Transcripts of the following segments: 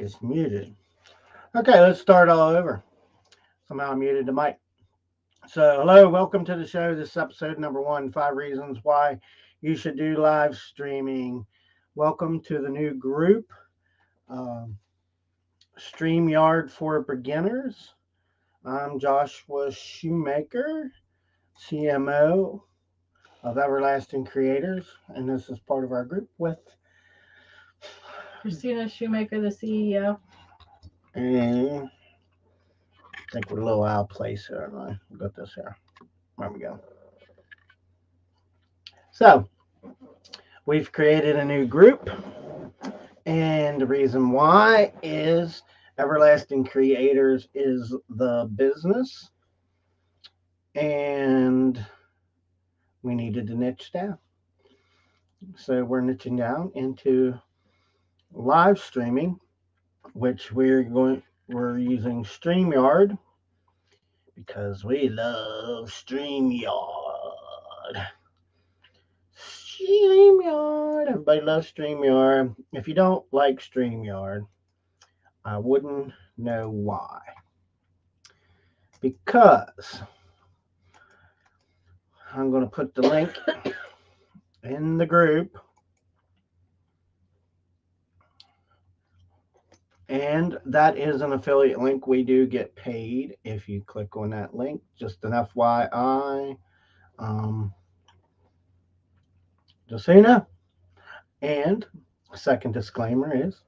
mic is muted. Okay, let's start all over. Somehow I muted the mic. So, hello, welcome to the show. This is episode number one, 5 reasons why you should do live streaming. Welcome to the new group, um, StreamYard for Beginners. I'm Joshua Shoemaker, CMO of Everlasting Creators, and this is part of our group with Christina Shoemaker, the CEO. and I think we're a little out of place here. We've got this here. There we go. So, we've created a new group, and the reason why is Everlasting Creators is the business, and we needed to niche down. So, we're niching down into live streaming, which we're using StreamYard because we love StreamYard. StreamYard. Everybody loves StreamYard. If you don't like StreamYard, I wouldn't know why. Because I'm going to put the link in the group. And that is an affiliate link. We do get paid if you click on that link. Just an FYI. Just so you know. And second disclaimer is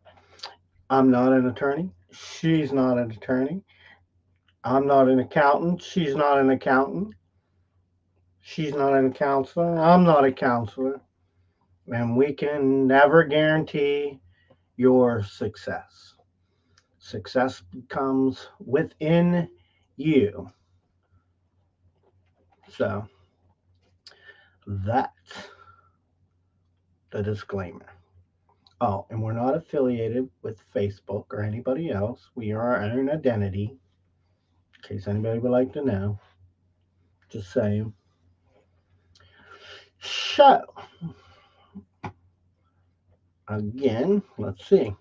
I'm not an attorney. She's not an attorney. I'm not an accountant. She's not an accountant. She's not a counselor. I'm not a counselor. And we can never guarantee your success. Success comes within you. So that's the disclaimer. Oh, and we're not affiliated with Facebook or anybody else. We are our own identity, in case anybody would like to know. Just saying. So, again, let's see.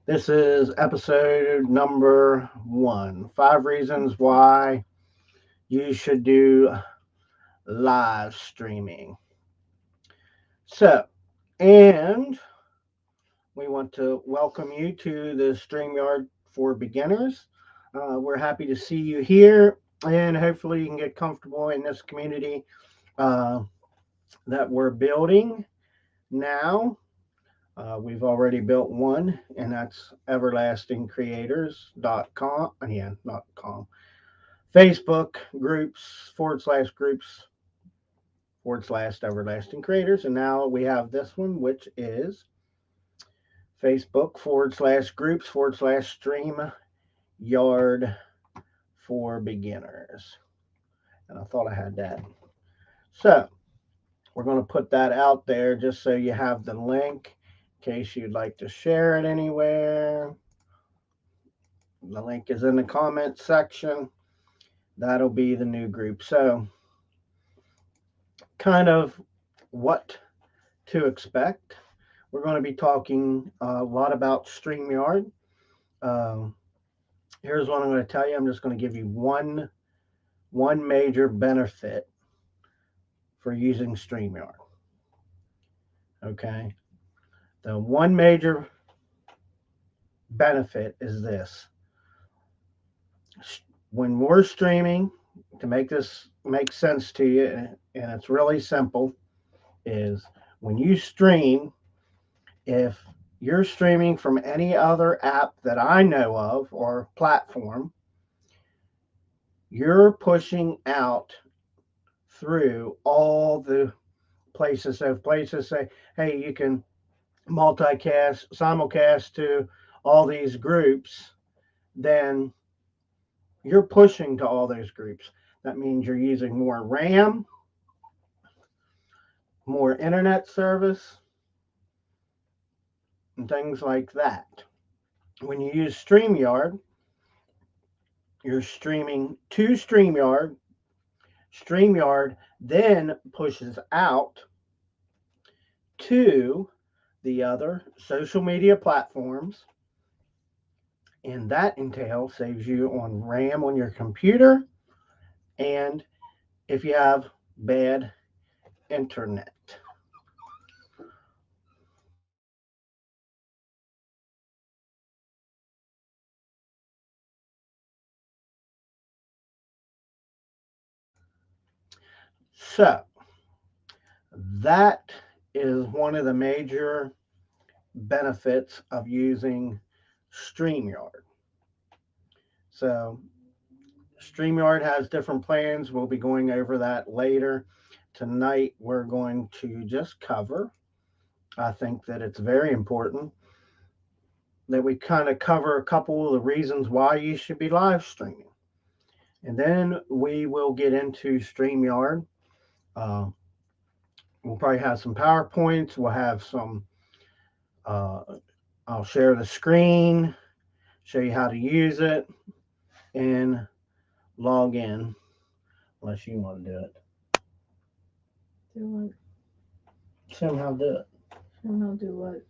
This is episode number one, 5 reasons why you should do live streaming. So, and we want to welcome you to the StreamYard for Beginners. We're happy to see you here, and hopefully you can get comfortable in this community that we're building now. We've already built one, and that's everlastingcreators.com. Yeah, not com. Facebook groups /groups/everlasting creators. And now we have this one, which is Facebook /groups/stream yard for beginners. And I thought I had that. So we're going to put that out there just so you have the link in case you'd like to share it anywhere. The link is in the comments section. That'll be the new group. So kind of what to expect. We're going to be talking a lot about StreamYard. Here's what I'm going to tell you. I'm just going to give you one major benefit for using StreamYard. Okay. The one major benefit is this. When we're streaming, to make this make sense to you, and it's really simple, is when you stream, if you're streaming from any other app that I know of or platform, you're pushing out through all the places. So if places say, hey, you can simulcast to all these groups, then you're pushing to all those groups. That means you're using more RAM, more internet service, and things like that. When you use StreamYard, you're streaming to StreamYard. StreamYard then pushes out to the other social media platforms And that entail saves you on RAM on your computer and if you have bad internet. So that is one of the major benefits of using StreamYard. So StreamYard has different plans. We'll be going over that later. Tonight, we're going to just cover, I think that it's very important that we kind of cover a couple of the reasons why you should be live streaming. And then we will get into StreamYard. We'll probably have some PowerPoints. We'll have some, I'll share the screen, show you how to use it, and log in, unless you want to do it. Do what? Somehow do it. Somehow do what?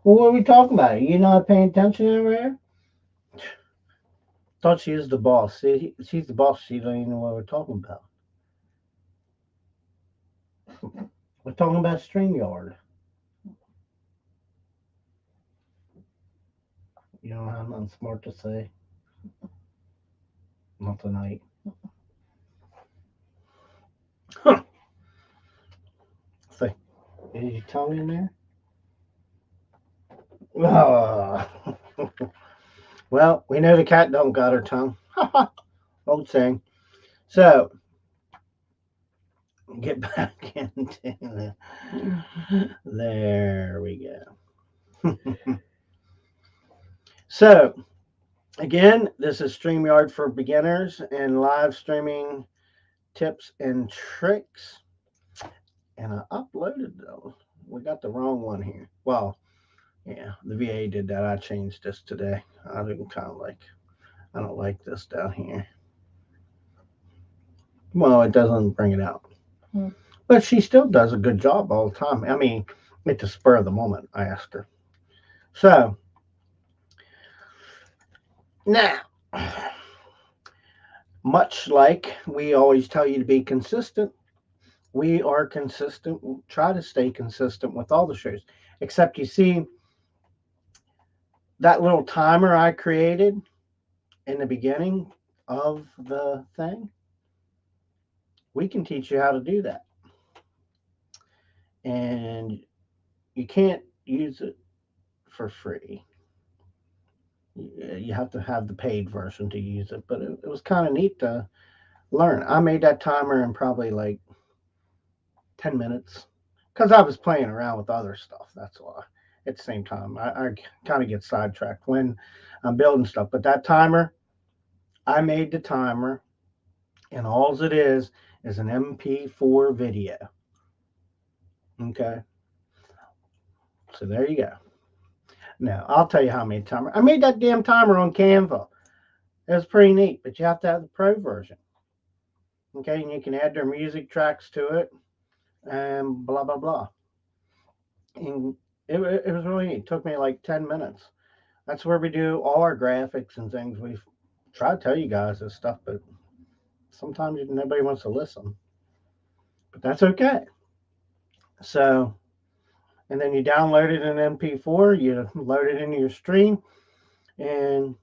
Well, what are we talking about? You not paying attention over here? Thought she is the boss. See, she's the boss. She don't even know what we're talking about. We're talking about StreamYard. You don't have nothing smart to say? Not tonight. Huh. See, is your tongue in there? Oh. Well, we know the cat don't got her tongue. Old saying. So, get back into the... There we go. So, again, this is StreamYard for beginners and live streaming tips and tricks. And I uploaded those. We got the wrong one here. Well, yeah, the VA did that. I changed this today. I don't like this down here. Well, it doesn't bring it out. But she still does a good job all the time. I mean, at the spur of the moment, I asked her. So, now, much like we always tell you to be consistent, we are consistent. We'll try to stay consistent with all the shows. Except you see, that little timer I created in the beginning of the thing, we can teach you how to do that. And you can't use it for free. You have to have the paid version to use it, but it was kind of neat to learn. I made that timer in probably like 10 minutes because I was playing around with other stuff. That's why. At the same time, I kind of get sidetracked when I'm building stuff. But that timer, I made the timer, and all it is an MP4 video. Okay. So there you go. Now, I'll tell you how I made timer. I made that damn timer on Canva. It was pretty neat, but you have to have the pro version. Okay, and you can add their music tracks to it and blah, blah, blah. And it was really neat. It took me like 10 minutes. That's where we do all our graphics and things. We've tried to tell you guys this stuff, but sometimes nobody wants to listen. But that's okay. So, and then you download it in MP4, you load it into your stream, and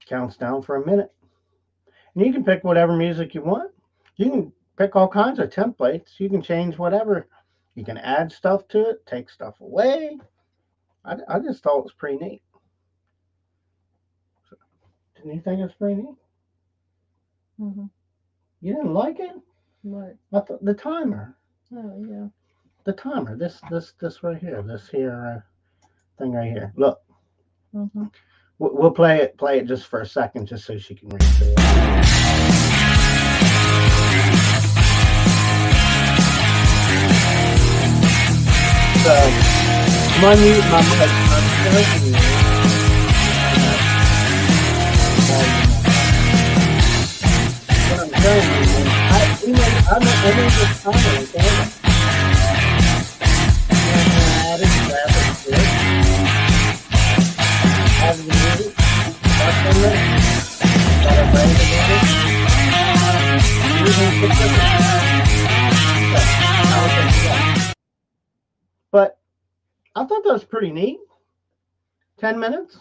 it counts down for a minute. And you can pick whatever music you want. You can pick all kinds of templates. You can change whatever. You can add stuff to it, take stuff away. I just thought it was pretty neat. So, didn't you think it was pretty neat? Mm-hmm. You didn't like it? What? The timer. Oh, yeah. The timer. This right here. This here thing right here. Look. Mm-hmm. We'll play it just for a second, just so she can read through it. So, my mic. What I'm telling you is, I made this timer, okay? And I added graphics to it. I But I thought that was pretty neat. 10 minutes.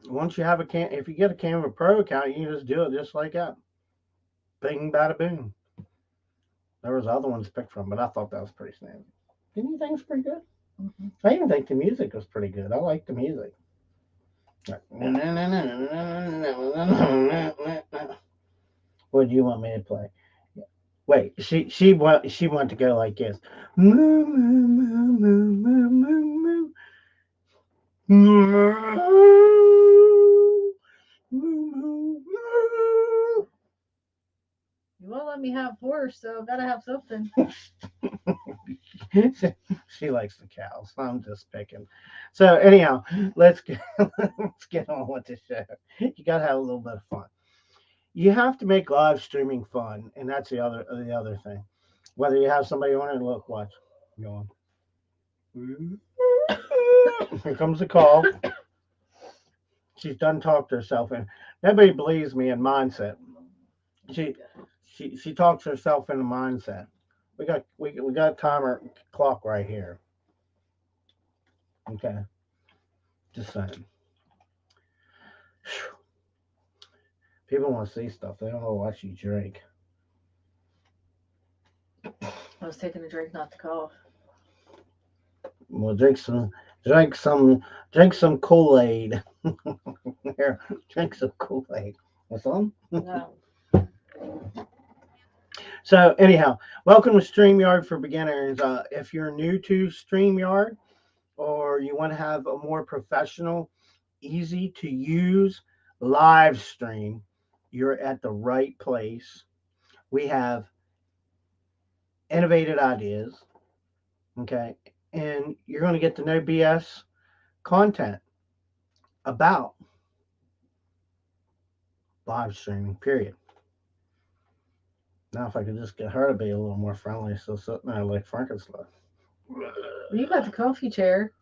Once you have if you get a Canva Pro account, you can just do it just like that. Bing, bada, boom. There was other ones to pick from, but I thought that was pretty snazzy. Didn't you think it was pretty good? Mm-hmm. I even think the music was pretty good. I like the music. What do you want me to play? Wait, she wanted to go like this. Moo, moo, moo, moo, moo, moo, moo. You won't let me have horse, so I've got to have something. She likes the cows. I'm just picking. So anyhow, let's get on with the show. You gotta have a little bit of fun. You have to make live streaming fun, and that's the other thing. Whether you have somebody on it, look, watch, go on. Here comes the call. She's done talked to herself, and nobody believes me in mindset. She talks herself into mindset. We got a timer clock right here. Okay, just saying. People want to see stuff. They don't want to watch you drink. I was taking a drink, not to cough. Well, drink some Kool-Aid. Here, drink some Kool-Aid. What's on? No. So anyhow, welcome to StreamYard for Beginners. If you're new to StreamYard, or you want to have a more professional, easy to use live stream, you're at the right place. We have innovative ideas, okay, and you're going to get the no BS content about live streaming, period. Now, if I could just get her to be a little more friendly, so sitting there like Frankenstein. You got the comfy chair.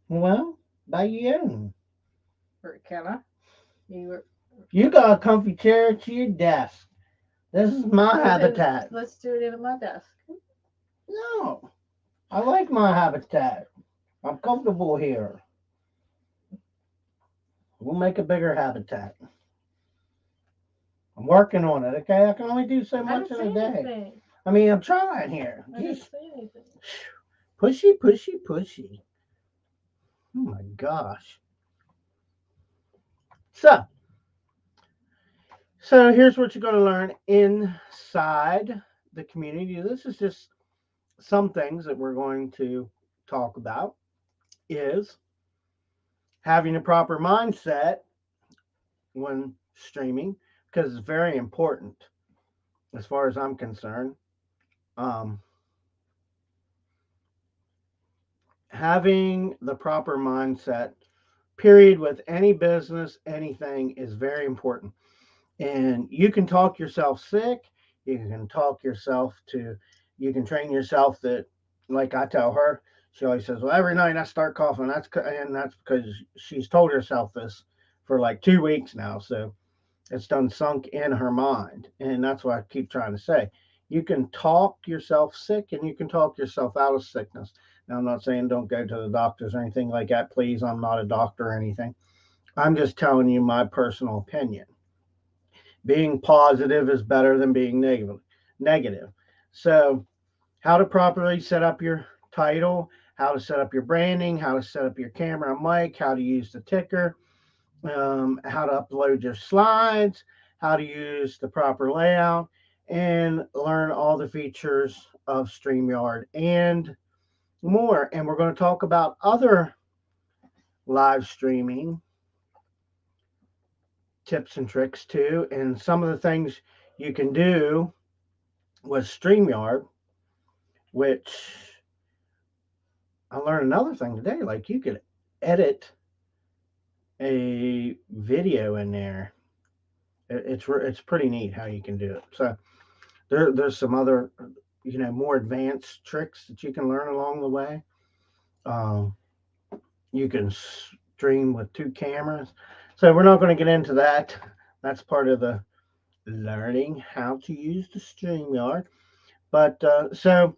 Well, by you. Or can I? You got a comfy chair to your desk. This is my habitat. Let's do it in my desk. No, I like my habitat. I'm comfortable here. We'll make a bigger habitat. I'm working on it, okay? I can only do so much in a day. Anything. I mean, I'm trying here. I didn't say anything. Pushy, pushy, pushy. Oh my gosh. So here's what you're going to learn inside the community. This is just some things that we're going to talk about is having a proper mindset when streaming, because it's very important as far as I'm concerned. Having the proper mindset, period, with any business, anything is very important. And you can talk yourself sick. You can train yourself that, like I tell her, she always says, well, every night I start coughing. That's because she's told herself this for like 2 weeks now. So it's done sunk in her mind. And that's what I keep trying to say. You can talk yourself sick and you can talk yourself out of sickness. Now, I'm not saying don't go to the doctors or anything like that. Please, I'm not a doctor or anything. I'm just telling you my personal opinion. Being positive is better than being negative. So how to properly set up your title, how to set up your branding, how to set up your camera and mic, how to use the ticker, how to upload your slides, how to use the proper layout, and learn all the features of StreamYard and more. And we're going to talk about other live streaming tips and tricks too, and some of the things you can do with StreamYard, which I learned another thing today. Like you could edit a video in there. It's pretty neat how you can do it. So there's some other more advanced tricks that you can learn along the way. You can stream with 2 cameras. So we're not going to get into that. That's part of the learning how to use the StreamYard. But so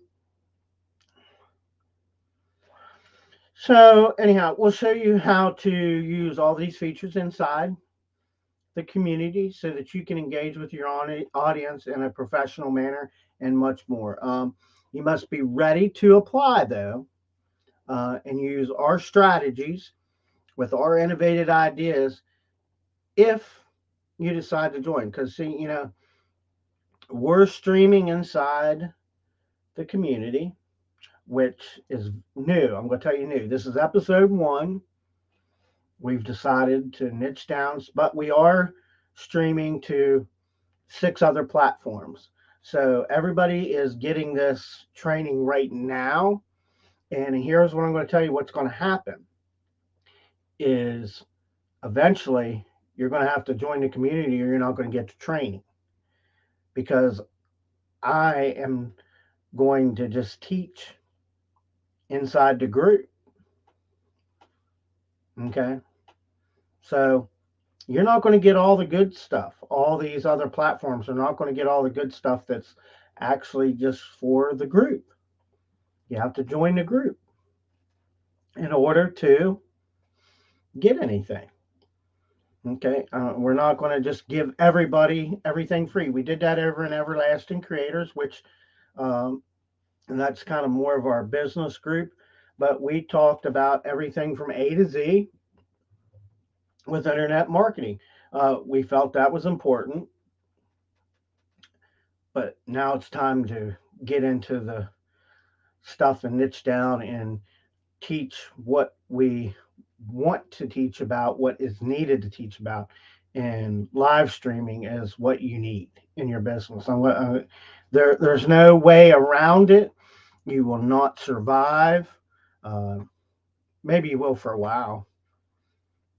anyhow, we'll show you how to use all these features inside the community so that you can engage with your audience in a professional manner and much more. You must be ready to apply though, and use our strategies with our innovative ideas if you decide to join. Because see, we're streaming inside the community, which is new. I'm going to tell you new. This is episode 1. We've decided to niche down, but we are streaming to 6 other platforms. So everybody is getting this training right now. And here's what I'm going to tell you what's going to happen is eventually you're going to have to join the community or you're not going to get the training, because I am going to just teach inside the group. Okay. So you're not going to get all the good stuff. All these other platforms are not going to get all the good stuff that's actually just for the group. You have to join the group in order to get anything. Okay. We're not going to just give everybody everything free. We did that over in Everlasting Creators, which, and that's kind of more of our business group. But we talked about everything from A to Z with internet marketing. We felt that was important, but now it's time to get into the stuff and niche down and teach what we want to teach about, what is needed to teach about. And live streaming is what you need in your business. There's no way around it. You will not survive. Uh, Maybe you will for a while.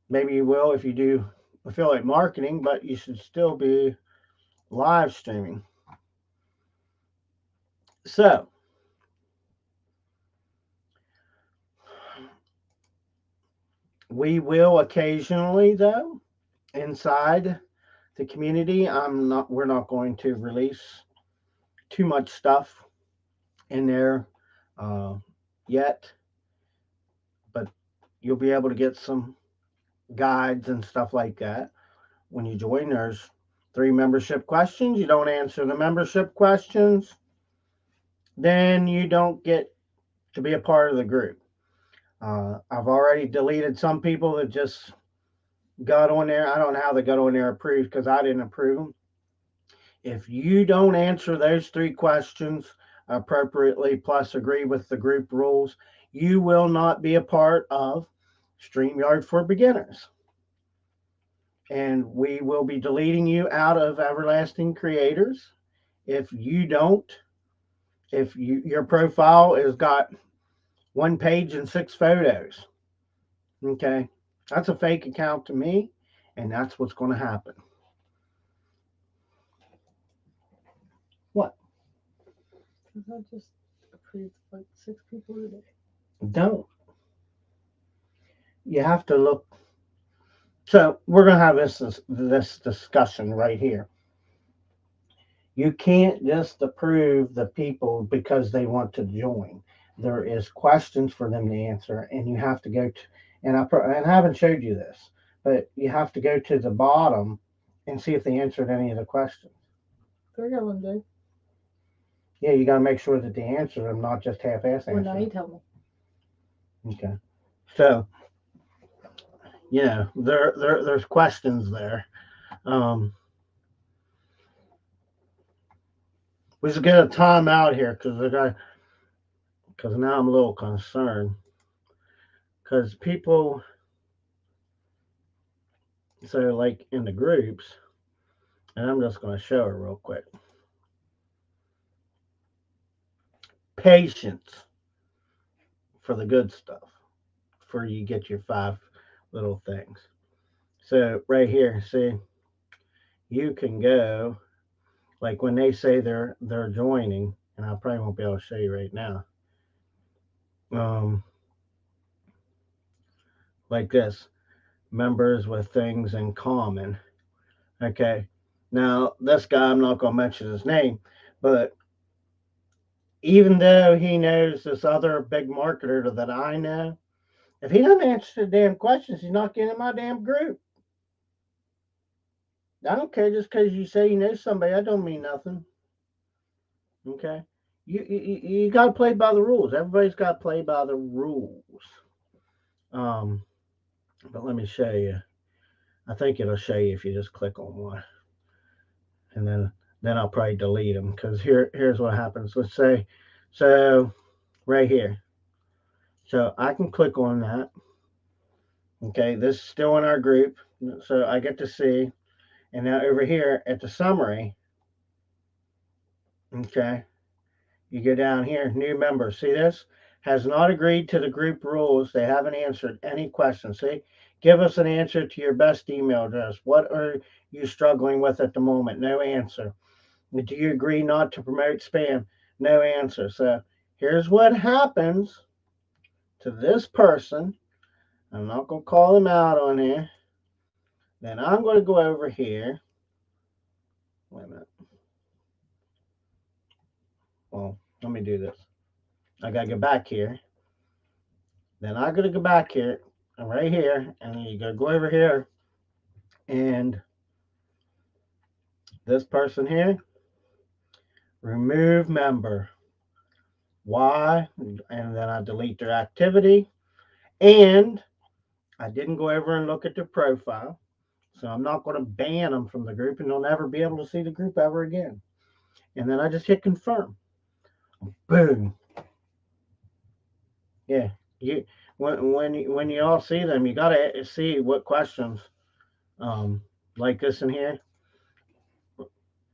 Maybe you will if you do affiliate marketing, but you should still be live streaming. So, we will occasionally, though, inside the community, we're not going to release too much stuff in there uh, yet, but you'll be able to get some guides and stuff like that when you join. There's 3 membership questions. You don't answer the membership questions, then you don't get to be a part of the group. I've already deleted some people that just got on there. I don't know how they got on there approved because I didn't approve them. If you don't answer those 3 questions appropriately, plus agree with the group rules, you will not be a part of StreamYard for Beginners. And we will be deleting you out of Everlasting Creators if you don't, your profile has got 1 page and 6 photos. Okay. That's a fake account to me, and that's what's going to happen. What? I just approved like 6 people today. Don't. You have to look. So we're going to have this discussion right here. You can't just approve the people because they want to join. There is questions for them to answer, and you have to go to, and I haven't showed you this, but you have to go to the bottom and see if they answered any of the questions. 3 of them did. Yeah, you got to make sure that they answer them, not just half-ass Well, now you answers. tell me. Okay. So, there's questions there. We should get a timeout here because now I'm a little concerned because people, so like in the groups, and I'm just going to show it real quick. Patience for the good stuff, for you get your 5 little things. So right here, see, you can go like when they say they're joining, and I probably won't be able to show you right now. Like this, members with things in common. Okay. Now, this guy, I'm not going to mention his name, but even though he knows this other big marketer that I know, if he doesn't answer the damn questions, he's not getting in my damn group. I don't care just because you say you know somebody. I don't mean nothing. Okay, you got to play by the rules. Everybody's got to play by the rules. Um, but let me show you. I think it'll show you if you just click on one, and then I'll probably delete them because here's what happens. Let's say, so right here. So I can click on that. Okay, this is still in our group, so I get to see. And now over here at the summary, okay, you go down here, new member. See this? Has not agreed to the group rules. They haven't answered any questions. See, give us an answer to your best email address. What are you struggling with at the moment? No answer. Do you agree not to promote spam? No answer. So here's what happens to this person. I'm not going to call them out on here. Then I'm going to go over here. Wait a minute. Well, let me do this. I got to go back here. Then I'm going to go back here and right here. And then you got to go over here. And this person here, remove member. Why? And then I delete their activity. And I didn't go over and look at their profile. So I'm not going to ban them from the group and they'll never be able to see the group ever again. And then I just hit confirm. Boom. Yeah. When you all see them, you got to see what questions like this in here.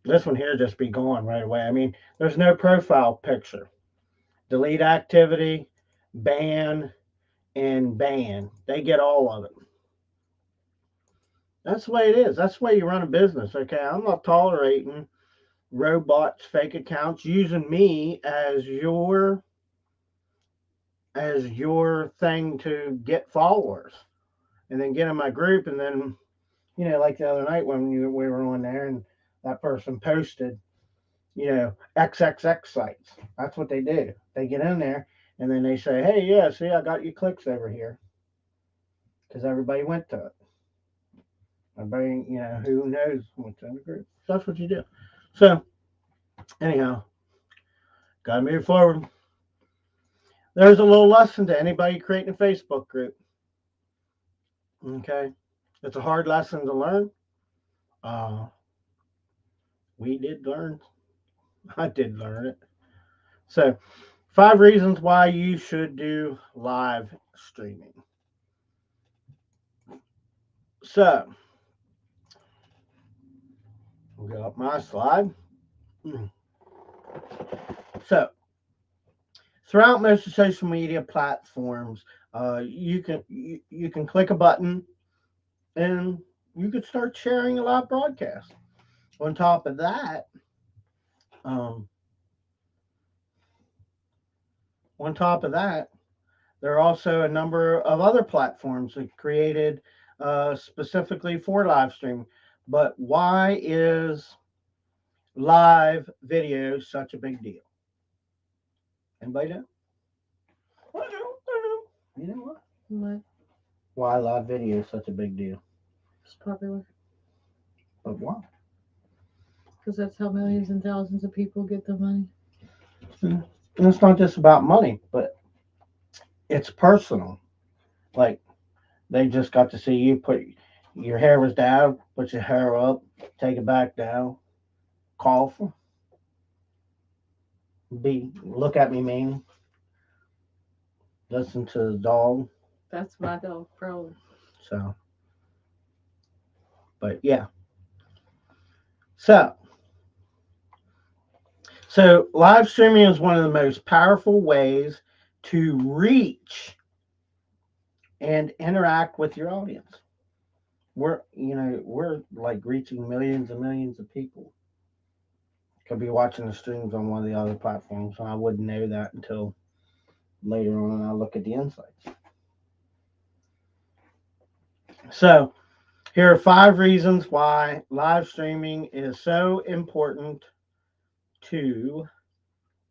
This one here just be gone right away. I mean, there's no profile picture. Delete activity, ban, and ban. They get all of it. That's the way it is. That's the way you run a business. Okay, I'm not tolerating robots, fake accounts using me as your thing to get followers, and then get in my group, and then like the other night when we were on there, and that person posted, XXX sites. That's what they do. They get in there and then they say, "Hey, yeah, see, I got you clicks over here," because everybody went to it. Everybody, who knows what's in the group. So that's what you do. So anyhow, gotta move forward. There's a little lesson to anybody creating a Facebook group. Okay, it's a hard lesson to learn. Uh, we did learn. I did learn it. So, 5 reasons why you should do live streaming. So, we'll go up my slide. So, throughout most of social media platforms, you can click a button and you could start sharing a live broadcast. On top of that, um, there are also a number of other platforms that created specifically for live streaming. But why is live video such a big deal? Anybody know? I know. You know what? What? Why live video is such a big deal? It's popular. But why? Because that's how millions and thousands of people get the money. And it's not just about money, but it's personal. Like, they just got to see you put your hair was down, put your hair up, take it back down, cough, look at me mean, listen to the dog. That's my dog, probably. So, but yeah. So live streaming is one of the most powerful ways to reach and interact with your audience. We're like reaching millions and millions of people. Could be watching the streams on one of the other platforms, and I wouldn't know that until later on, and I look at the insights. So, Here are 5 reasons why live streaming is so important to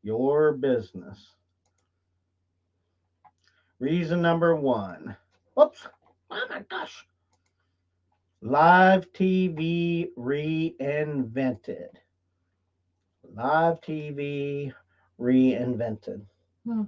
your business. Reason number 1. Oops. Oh my gosh. Live TV reinvented. Live TV reinvented. Hmm.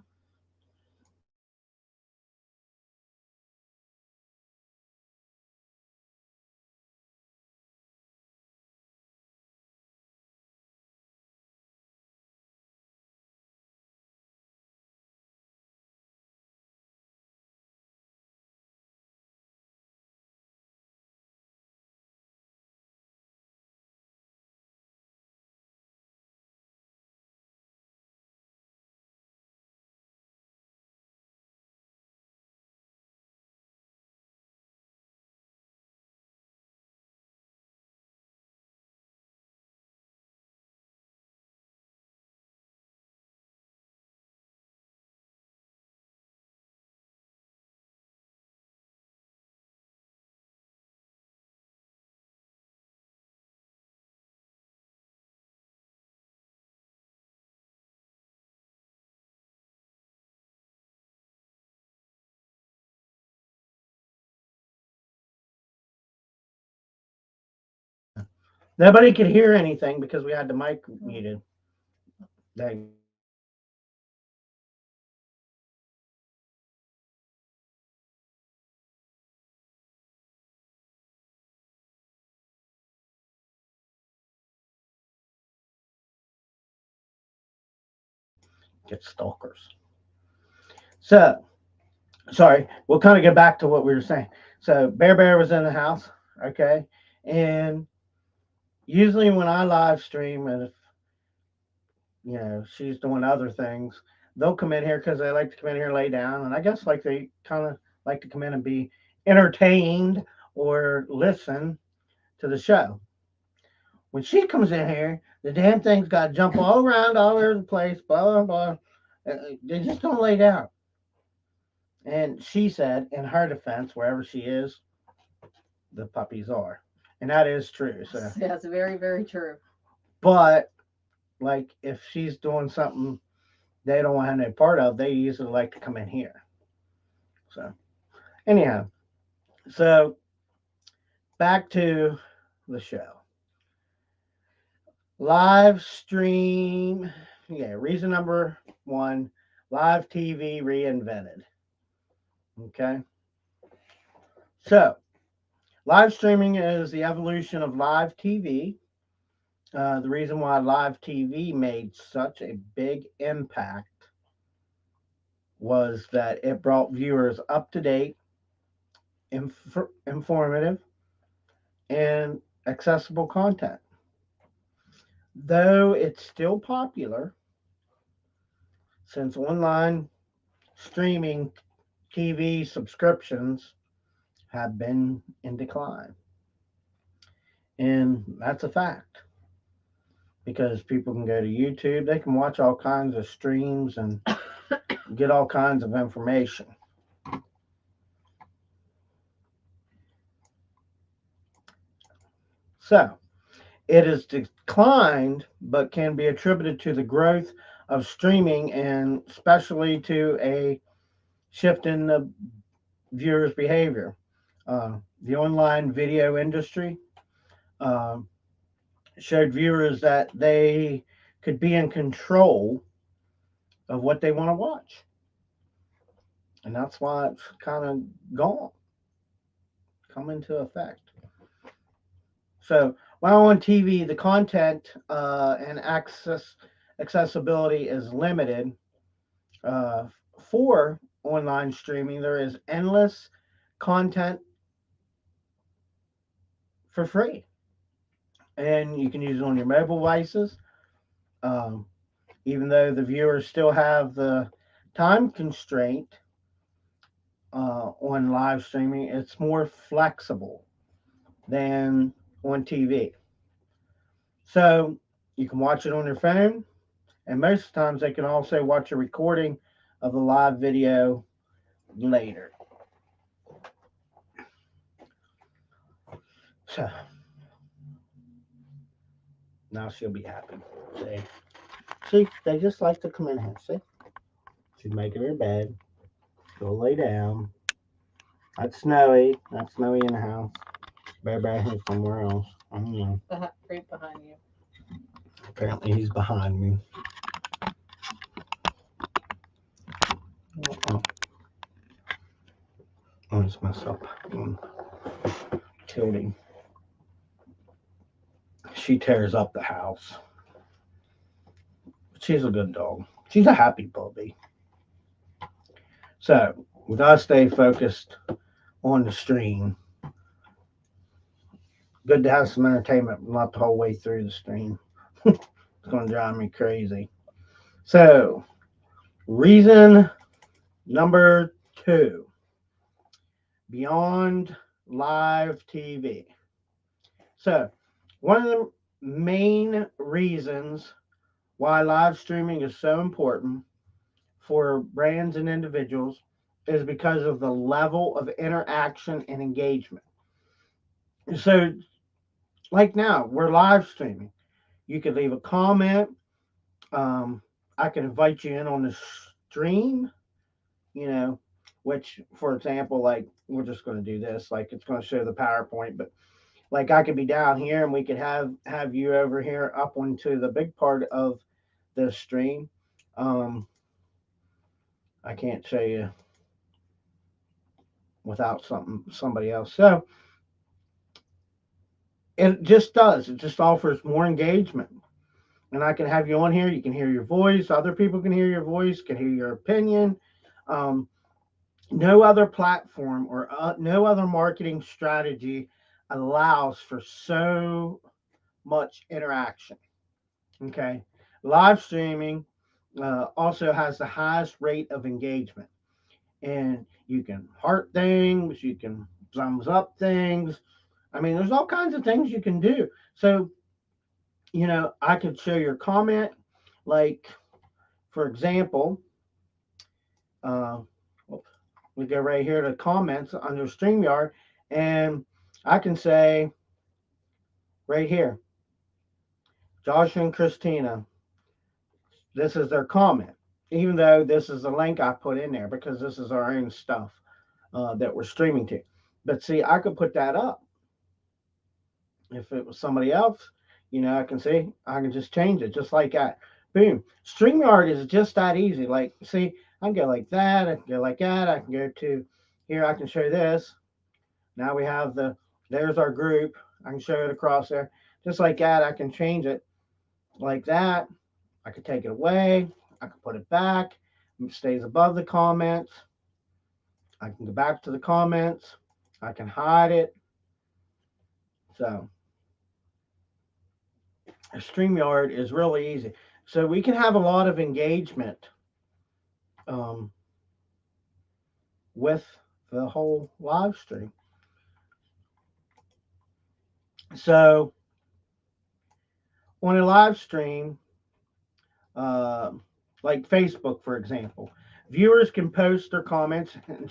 Nobody could hear anything because we had the mic muted. Dang. Get stalkers. So, sorry, we'll kind of get back to what we were saying. So, Bear was in the house, okay? And usually when I live stream, and if she's doing other things, they'll come in here because they like to come in here and lay down, and I guess like they kind of like to come in and be entertained or listen to the show. When she comes in here, the damn thing's got to jump all around all over the place, blah blah blah. They just don't lay down. And she said, in her defense, wherever she is, the puppies are, and that is true. So, That's very, very true. but like if she's doing something they don't want to have no part of, they usually like to come in here. So, anyhow, so back to the show. Live stream. Yeah, reason number 1, live TV reinvented. Okay. So, live streaming is the evolution of live TV. The reason why live TV made such a big impact was that it brought viewers up to date, informative, and accessible content. Though it's still popular, since online streaming TV subscriptions have been in decline. And that's a fact because people can go to YouTube, they can watch all kinds of streams and get all kinds of information. So, it has declined, but can be attributed to the growth of streaming and especially to a shift in the viewer's behavior. The online video industry uh, showed viewers that they could be in control of what they want to watch. And that's why it's kind of gone, come into effect. So while on TV, the content and accessibility is limited. For online streaming, there is endless content for free, and you can use it on your mobile devices. Um, Even though the viewers still have the time constraint on live streaming, it's more flexible than on TV. So you can watch it on your phone, and most times they can also watch a recording of the live video later. So now she'll be happy. See, they just like to come in here. See, she's making her bed. She'll lay down. That's Snowy. That's Snowy in the house. Bear Bear is somewhere else. I don't know. Right behind you. Apparently he's behind me. Uh-oh. Oh, it's messed up. Tilting. She tears up the house. She's a good dog. She's a happy puppy. So we gotta stay focused on the stream. Good to have some entertainment, not the whole way through the stream. It's gonna drive me crazy. So reason number 2. Beyond live TV. So one of the main reasons why live streaming is so important for brands and individuals is because of the level of interaction and engagement. So, like now, we're live streaming. You could leave a comment. I could invite you in on the stream, you know, which, for example, like we're just going to do this, like it's going to show the PowerPoint, but like I could be down here and we could have you over here up onto the big part of the stream. I can't show you without somebody else. So it just does. It just offers more engagement. And I can have you on here. You can hear your voice. Other people can hear your voice, can hear your opinion. Um, no other platform or no other marketing strategy allows for so much interaction. Okay. Live streaming also has the highest rate of engagement. And you can heart things, you can thumbs up things. I mean, there's all kinds of things you can do. So, I could show your comment. Like, for example, uh, we go right here to comments under StreamYard, and I can say right here, Josh and Christina, this is their comment. Even though this is a link I put in there because this is our own stuff that we're streaming to. But see, I could put that up. If it was somebody else, I can see, I can just change it just like that. Boom. StreamYard is just that easy. Like, see, I can go like that. I can go like that. I can go to here. I can show this. Now we have there's our group. I can show it across there. Just like that, I can change it like that. I could take it away. I can put it back. It stays above the comments. I can go back to the comments. I can hide it. So StreamYard is really easy. So we can have a lot of engagement um, with the whole live stream. So on a live stream, uh, like Facebook, for example, viewers can post their comments and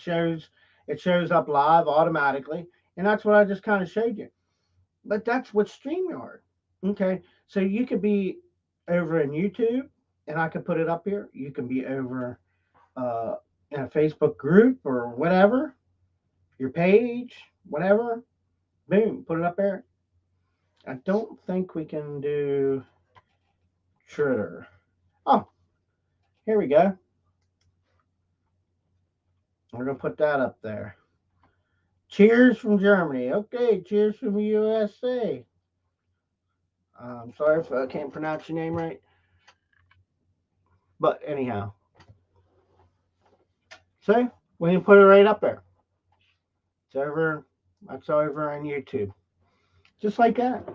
it shows up live automatically. And that's what I just kind of showed you. But that's what StreamYard. Okay. So you could be over in YouTube and I could put it up here. You can be over uh, in a Facebook group or whatever, your page, whatever. Boom, put it up there. I don't think we can do Twitter. Oh, here we go. We're going to put that up there. Cheers from Germany. Okay, cheers from USA. I'm sorry if I can't pronounce your name right. But anyhow. See, we can put it right up there. That's over on YouTube. Just like that.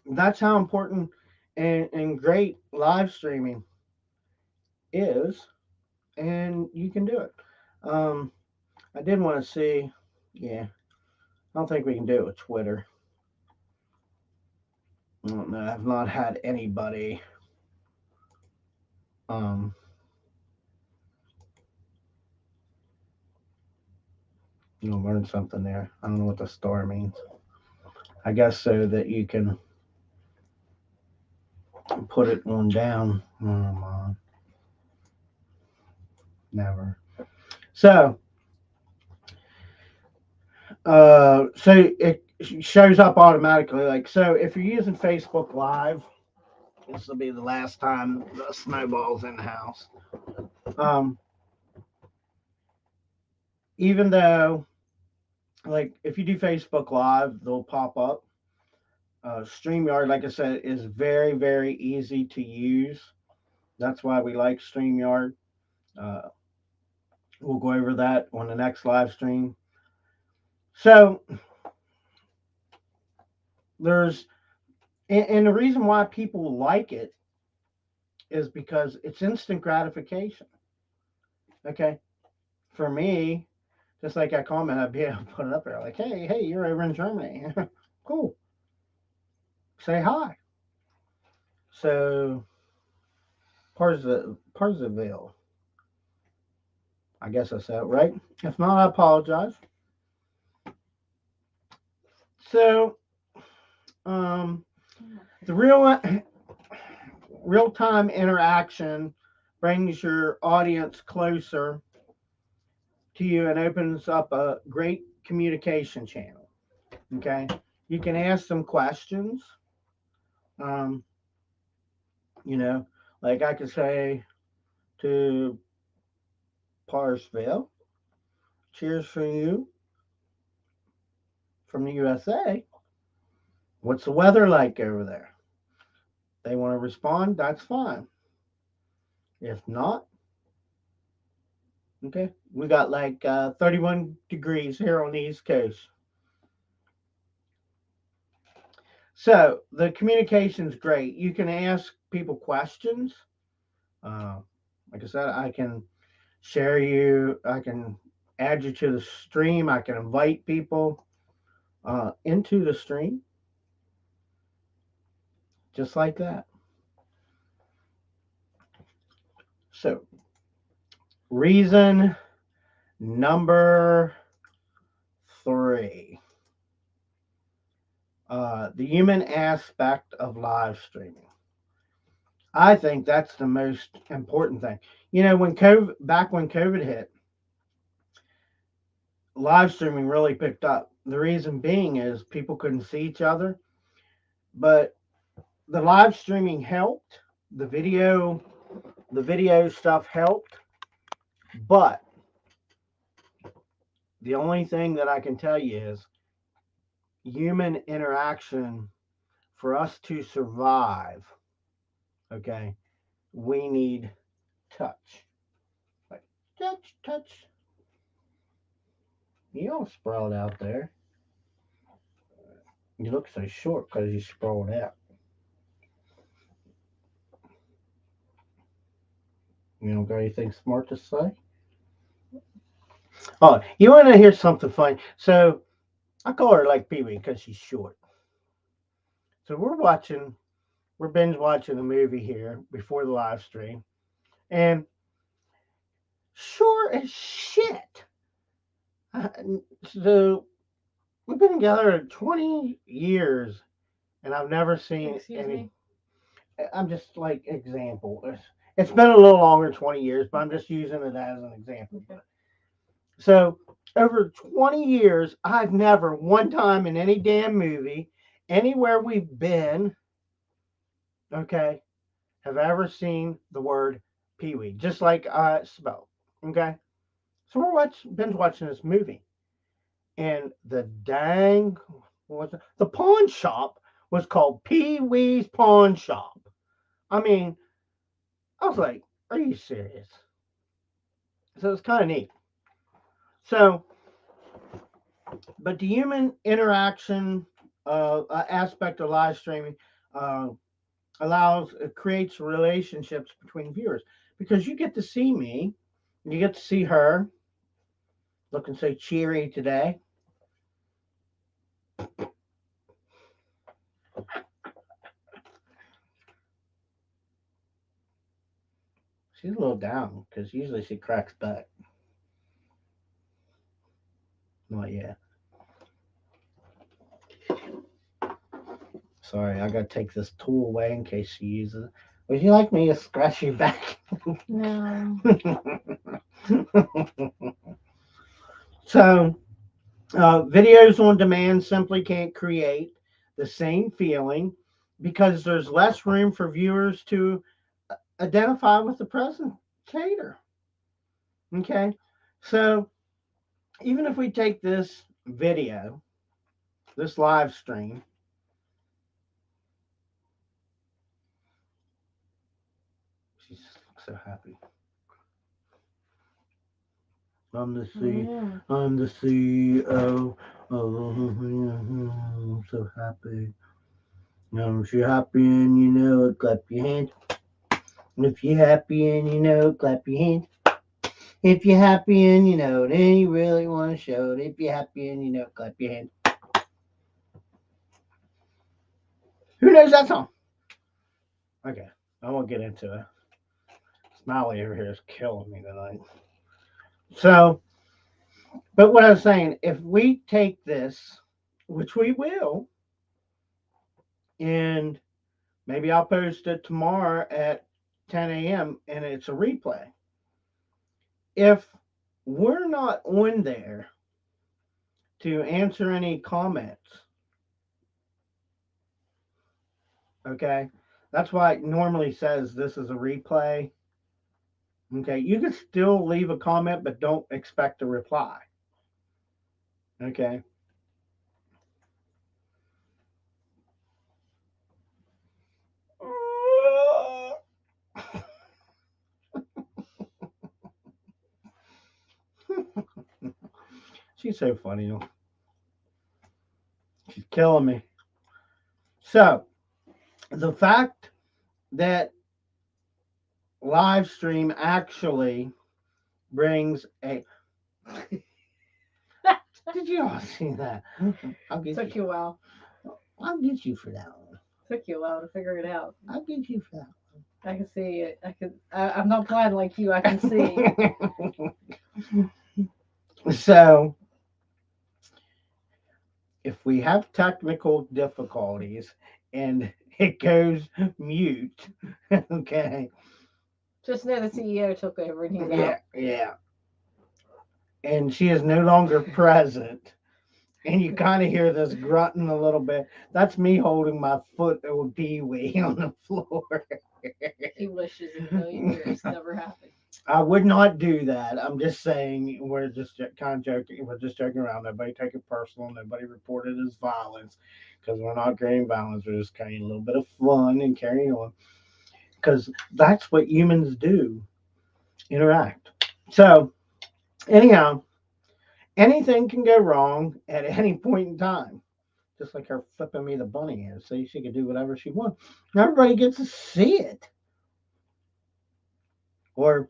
That's how important and great live streaming is. And you can do it. I did want to see, yeah, I don't think we can do it with Twitter. I don't know. I've not had anybody learn something there. I don't know what the star means. I guess so that you can put it on down. Oh, my. Never. So, so it shows up automatically. Like, so if you're using Facebook Live, this will be the last time the snowball's in the house. Um, Even though, like, if you do Facebook Live, they'll pop up. StreamYard, like I said, is very, very easy to use. That's why we like StreamYard. Uh, we'll go over that on the next live stream. So there's, and the reason why people like it is because it's instant gratification. Okay. For me, just like I comment, I'd be able to put it up there like, hey, you're over in Germany. Cool. Say hi. So, Parsiville. I guess I said it right. If not, I apologize. So, um, the real time interaction brings your audience closer to you and opens up a great communication channel. Okay, you can ask them questions. Um, you know, like I could say to Parsville, cheers for you from the USA. What's the weather like over there? They want to respond, that's fine. If not, okay, we got like 31 degrees here on the East Coast. So the communication's great. You can ask people questions. Uh, like I said, I can share you, I can add you to the stream, I can invite people into the stream just like that. So, reason number 3, the human aspect of live streaming. I think that's the most important thing. You know, back when COVID hit, live streaming really picked up. The reason being is people couldn't see each other, but the live streaming helped. The video stuff helped, but the only thing that I can tell you is human interaction for us to survive. Okay, we need touch. Like touch. You all sprawled out there. You look so short because you sprawled out. You don't got anything smart to say? Oh, you want to hear something funny? So I call her like Pee Wee because she's short. So we're binge watching a movie here before the live stream, and sure as shit. Uh, so we've been together 20 years, and I've never seen Excuse any. me. I'm just like example. It's been a little longer, 20 years, but I'm just using it as an example. Okay. So over 20 years, I've never one time in any damn movie, anywhere we've been, okay, have ever seen the word Pee Wee, just like I spelled. Okay. So binge watching this movie. And the dang what was it? The pawn shop was called Pee Wee's Pawn Shop. I mean, I was like, are you serious? So it's kind of neat. So, but the human interaction aspect of live streaming uh, creates relationships between viewers because you get to see me, you get to see her looking so cheery today. She's a little down because usually she cracks back. Not yet. Sorry, I gotta take this tool away in case she uses it. Would you like me to scratch your back? No. So, videos on demand simply can't create the same feeling because there's less room for viewers to identify with the presentator. Okay, so even if we take this video, this live stream, she's so happy. I'm the C. Yeah. I'm the CEO. I'm so happy. If you're happy and you know it, clap your hands. If you're happy and you know it, clap your hands. If you're happy and you know it, and you really want to show it. If you're happy and you know it, clap your hands. Who knows that song? Okay, I won't get into it. Smiley over here is killing me tonight. So, but what I was saying, if we take this, which we will, and maybe I'll post it tomorrow at 10 a.m. and it's a replay. If we're not on there to answer any comments, okay, that's why it normally says this is a replay. Okay, you can still leave a comment, but don't expect a reply. Okay. She's so funny. She's killing me. So, the fact that live stream actually brings a. Did you all see that? I'll get Took you. you a while. I'll get you for that one. Took you a while to figure it out. I'll get you for that I can see it. I'm not blind like you. I can see. one. So, if we have technical difficulties and it goes mute, okay. Just know the CEO took over and he's Yeah, out. yeah. And she is no longer present. And you kind of hear this grunting a little bit. That's me holding my foot with Pee Wee on the floor. He wishes in a million years never happened. I would not do that. I'm just saying we're just kind of joking. We're just joking around. Nobody take it personal. Nobody report it as violence because we're not carrying violence. We're just carrying a little bit of fun and carrying on because that's what humans do, interact. So anyhow, anything can go wrong at any point in time. Just like her flipping me the bunny is. So she can do whatever she wants. Everybody gets to see it. Or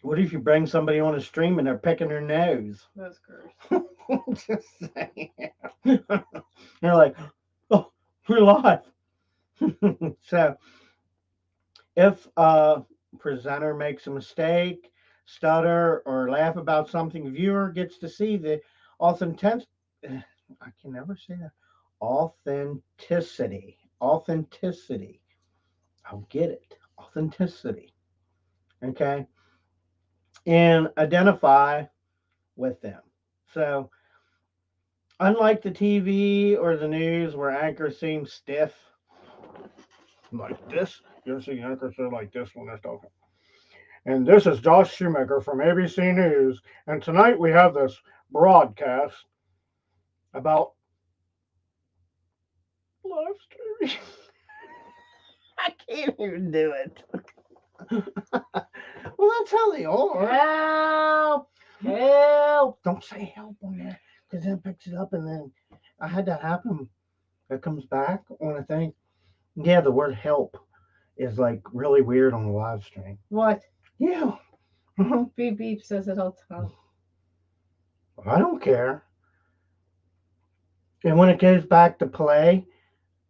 what if you bring somebody on a stream and they're picking their nose? That's gross. Just saying. They're like, oh, we're live. So if a presenter makes a mistake, stutter, or laugh about something, the viewer gets to see the authentic. I can never say that. Authenticity. Authenticity. I'll get it. Authenticity. Okay. And identify with them. So, unlike the TV or the news where anchors seem stiff, like this, you ever see anchors are like this when they're talking? And this is Josh Shoemaker from ABC News. And tonight we have this broadcast about live streaming. I can't even do it. Well, that's how they are. Help! Help! Don't say help on there because then it picks it up and then I had that happen. It comes back on a thing. Yeah, the word help is like really weird on the live stream. What? Yeah. Uh-huh. Beep beep says it all the time. I don't care. And when it goes back to play,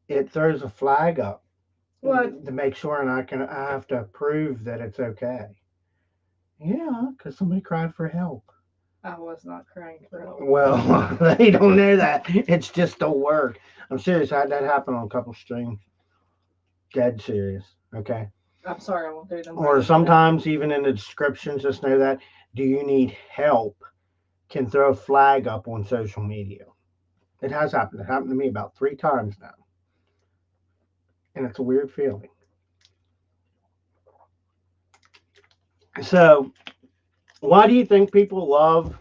it throws a flag up. What? To make sure, and I have to prove that it's okay. Yeah, because somebody cried for help. I was not crying for help. Well, they don't know that. It's just a word. I'm serious. I had that happen on a couple streams. Dead serious. Okay. I'm sorry, I won't do them. Or sometimes even in the descriptions, just know that. Do you need help? Can throw a flag up on social media. It has happened. It happened to me about 3 times now. And it's a weird feeling. So, why do you think people love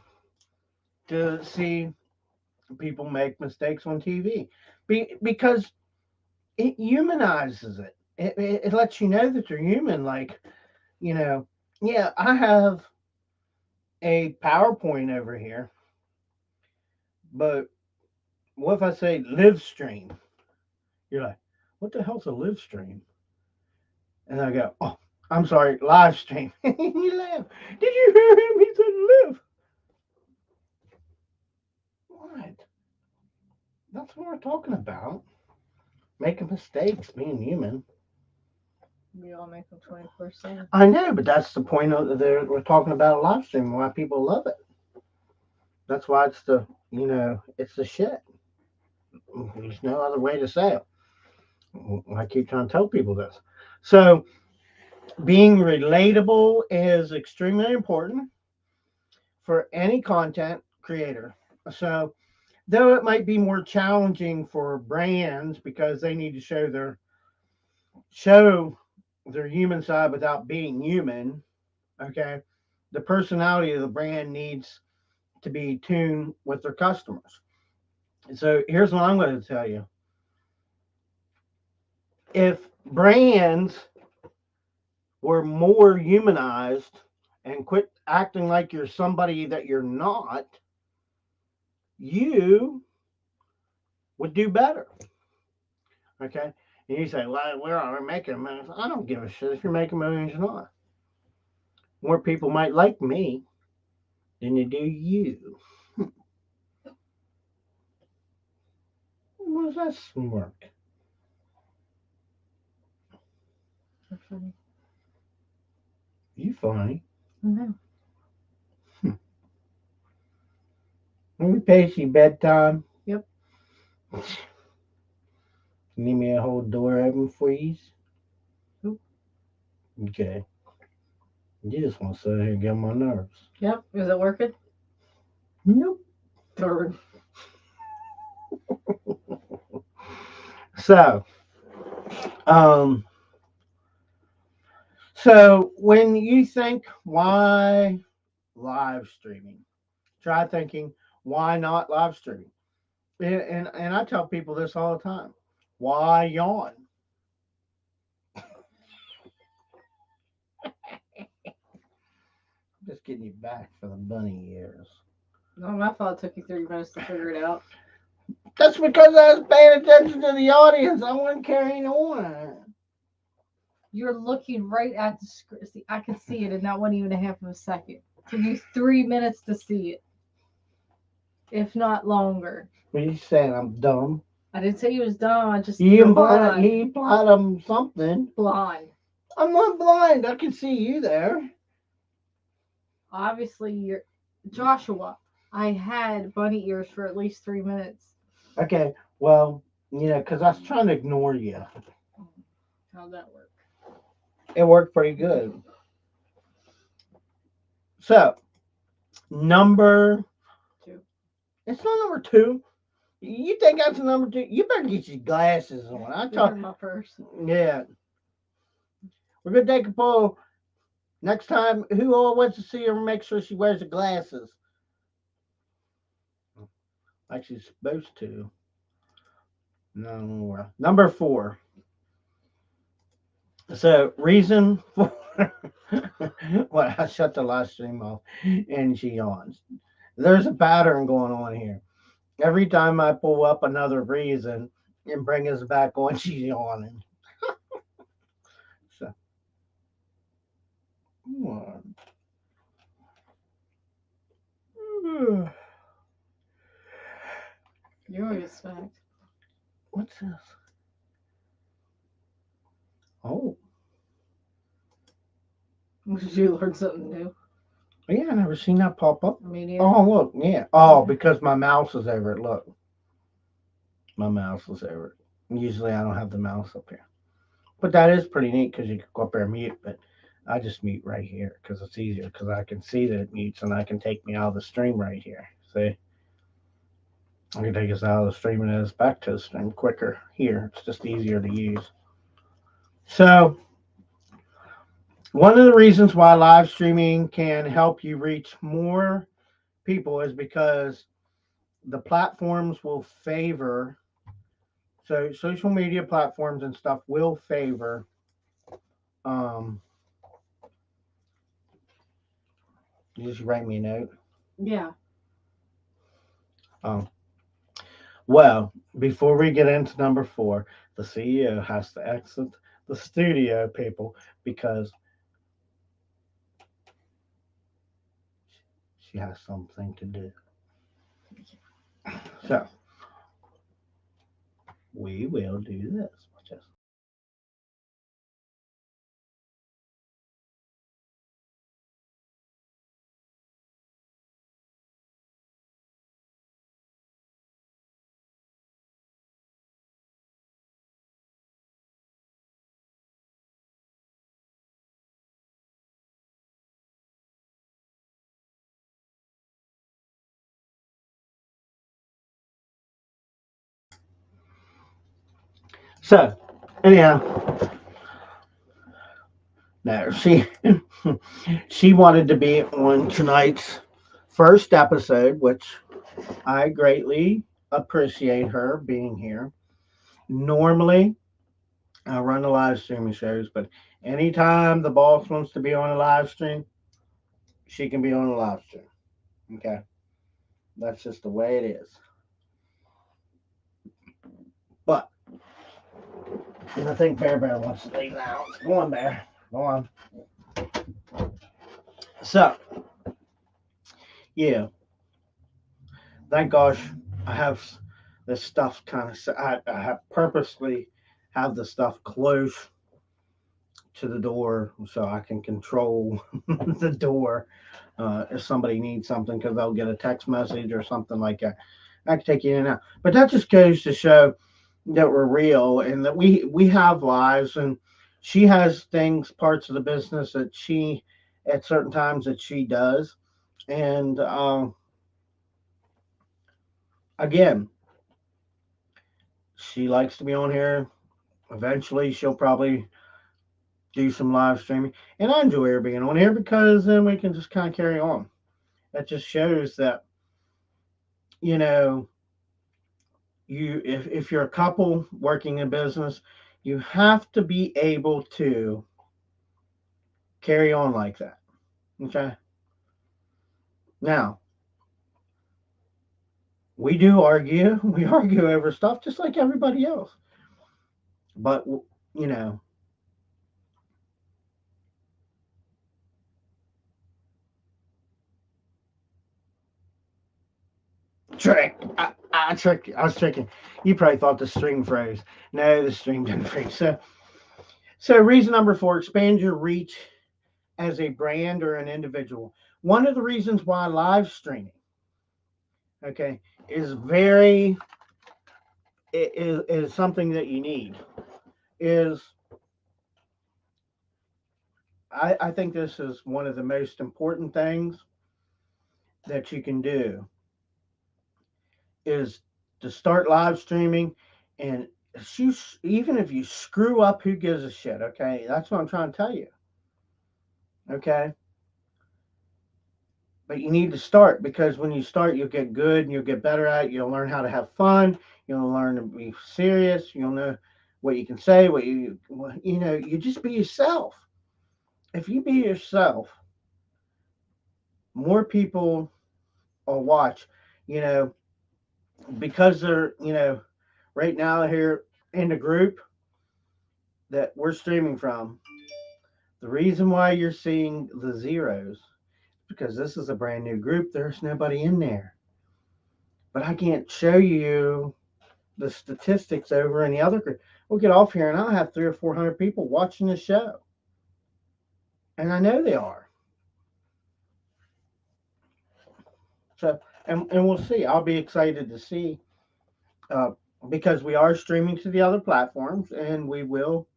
to see people make mistakes on TV? Because it humanizes it. It lets you know that you're human. Like, you know, yeah, I have a PowerPoint over here, but what if I say live stream? You're like, what the hell's a live stream? And I go, oh, I'm sorry, live stream. You laugh. Did you hear him? He said live. What? That's what we're talking about. Making mistakes, being human. We all make them 24/7. I know, but that's the point of we're talking about a live stream. Why people love it. That's why it's it's the shit. There's no other way to say it. I keep trying to tell people this. So being relatable is extremely important for any content creator. So though it might be more challenging for brands because they need to show their human side without being human, okay, the personality of the brand needs to be tuned with their customers. So here's what I'm going to tell you. If brands were more humanized and quit acting like you're somebody that you're not, you would do better. Okay? And you say, well, we're making millions. I don't give a shit if you're making millions or not. More people might like me than they do you. What does that smirk? You're funny. You funny. No. When we past you bedtime. Yep. Need me a whole door open for you? Nope. Okay. You just want to sit here and get on my nerves. Yep. Is it working? Nope. Darn. So, um, so when you think why live streaming, try thinking why not live streaming. And I tell people this all the time. Why yawn? Just getting you back for the bunny ears. No, my fault. It took you 30 minutes to figure it out. That's because I was paying attention to the audience. I wasn't carrying on. You're looking right at the script. See, I could see it in not one even a half of a second. It took you 3 minutes to see it, if not longer. What are you saying? I'm dumb. I didn't say you was dumb. I just You you're implied I'm something. blind. I'm not blind. I can see you there. Obviously, you're Joshua. I had bunny ears for at least 3 minutes. Okay. Well, because I was trying to ignore you. How'd that work? It worked pretty good. So, number 2. it's not number 2. You think that's number 2? You better get your glasses on. I You're talk. my first. Yeah. We're gonna take a poll next time. Who all wants to see her? Make sure she wears the glasses. Like she's supposed to. No more. Number 4. So reason for well, I shut the live stream off and she yawns. There's a pattern going on here. Every time I pull up another reason and bring us back on, she's yawning. So what? You always fact. What's this? Oh, Did you learn something new? Yeah, I never seen that pop up. Me neither. Oh, look, yeah. Oh, because my mouse is over it. Look, my mouse is over it. Usually I don't have the mouse up here. But that is pretty neat because you can go up there and mute. But I just mute right here because it's easier because I can see that it mutes and I can take me out of the stream right here. See? I can take us out of the stream and us back to the stream quicker here. It's just easier to use. So, one of the reasons why live streaming can help you reach more people is because the platforms will favor, so social media platforms and stuff will favor, um, you just write me a note. Yeah. Um, well, before we get into number four, the CEO has to exit the studio, people, because she has something to do. So we will do this. Watch this. So, anyhow, no, she wanted to be on tonight's first episode, which I greatly appreciate her being here. Normally, I run the live streaming shows, but anytime the boss wants to be on a live stream, she can be on a live stream. Okay, that's just the way it is. But I think Bear Bear wants to leave now. Go on, Bear. Go on. So, yeah, thank gosh I have this stuff kind of. I have purposely have the stuff close to the door so I can control the door if somebody needs something because they'll get a text message or something like that. I can take you in and out. But that just goes to show that we're real and that we have lives, and she has things, parts of the business that she at certain times that she does. And again, she likes to be on here. Eventually she'll probably do some live streaming. And I enjoy her being on here because then we can just kind of carry on. That just shows that, you know, if you're a couple working in business, you have to be able to carry on like that. Okay. Now, we do argue. We argue over stuff just like everybody else. But, you know, trick. I tricked you. I was tricking. You probably thought the stream froze. No, the stream didn't freeze. So reason number four, expand your reach as a brand or an individual. One of the reasons why live streaming, okay, is very is something that you need is I think this is one of the most important things that you can do is to start live streaming and you, even if you screw up, who gives a shit? Okay, that's what I'm trying to tell you. Okay, but you need to start because when you start, you'll get good and you'll get better at it. You'll learn how to have fun. You'll learn to be serious. You'll know what you can say, you know, you just be yourself. If you be yourself, more people will watch, you know, because they're, you know, right now here in the group that we're streaming from, the reason why you're seeing the zeros because this is a brand new group. There's nobody in there. But I can't show you the statistics over in the other group. We'll get off here and I'll have 300 or 400 people watching the show. And I know they are. So, and we'll see. I'll be excited to see, uh, because we are streaming to the other platforms, and we will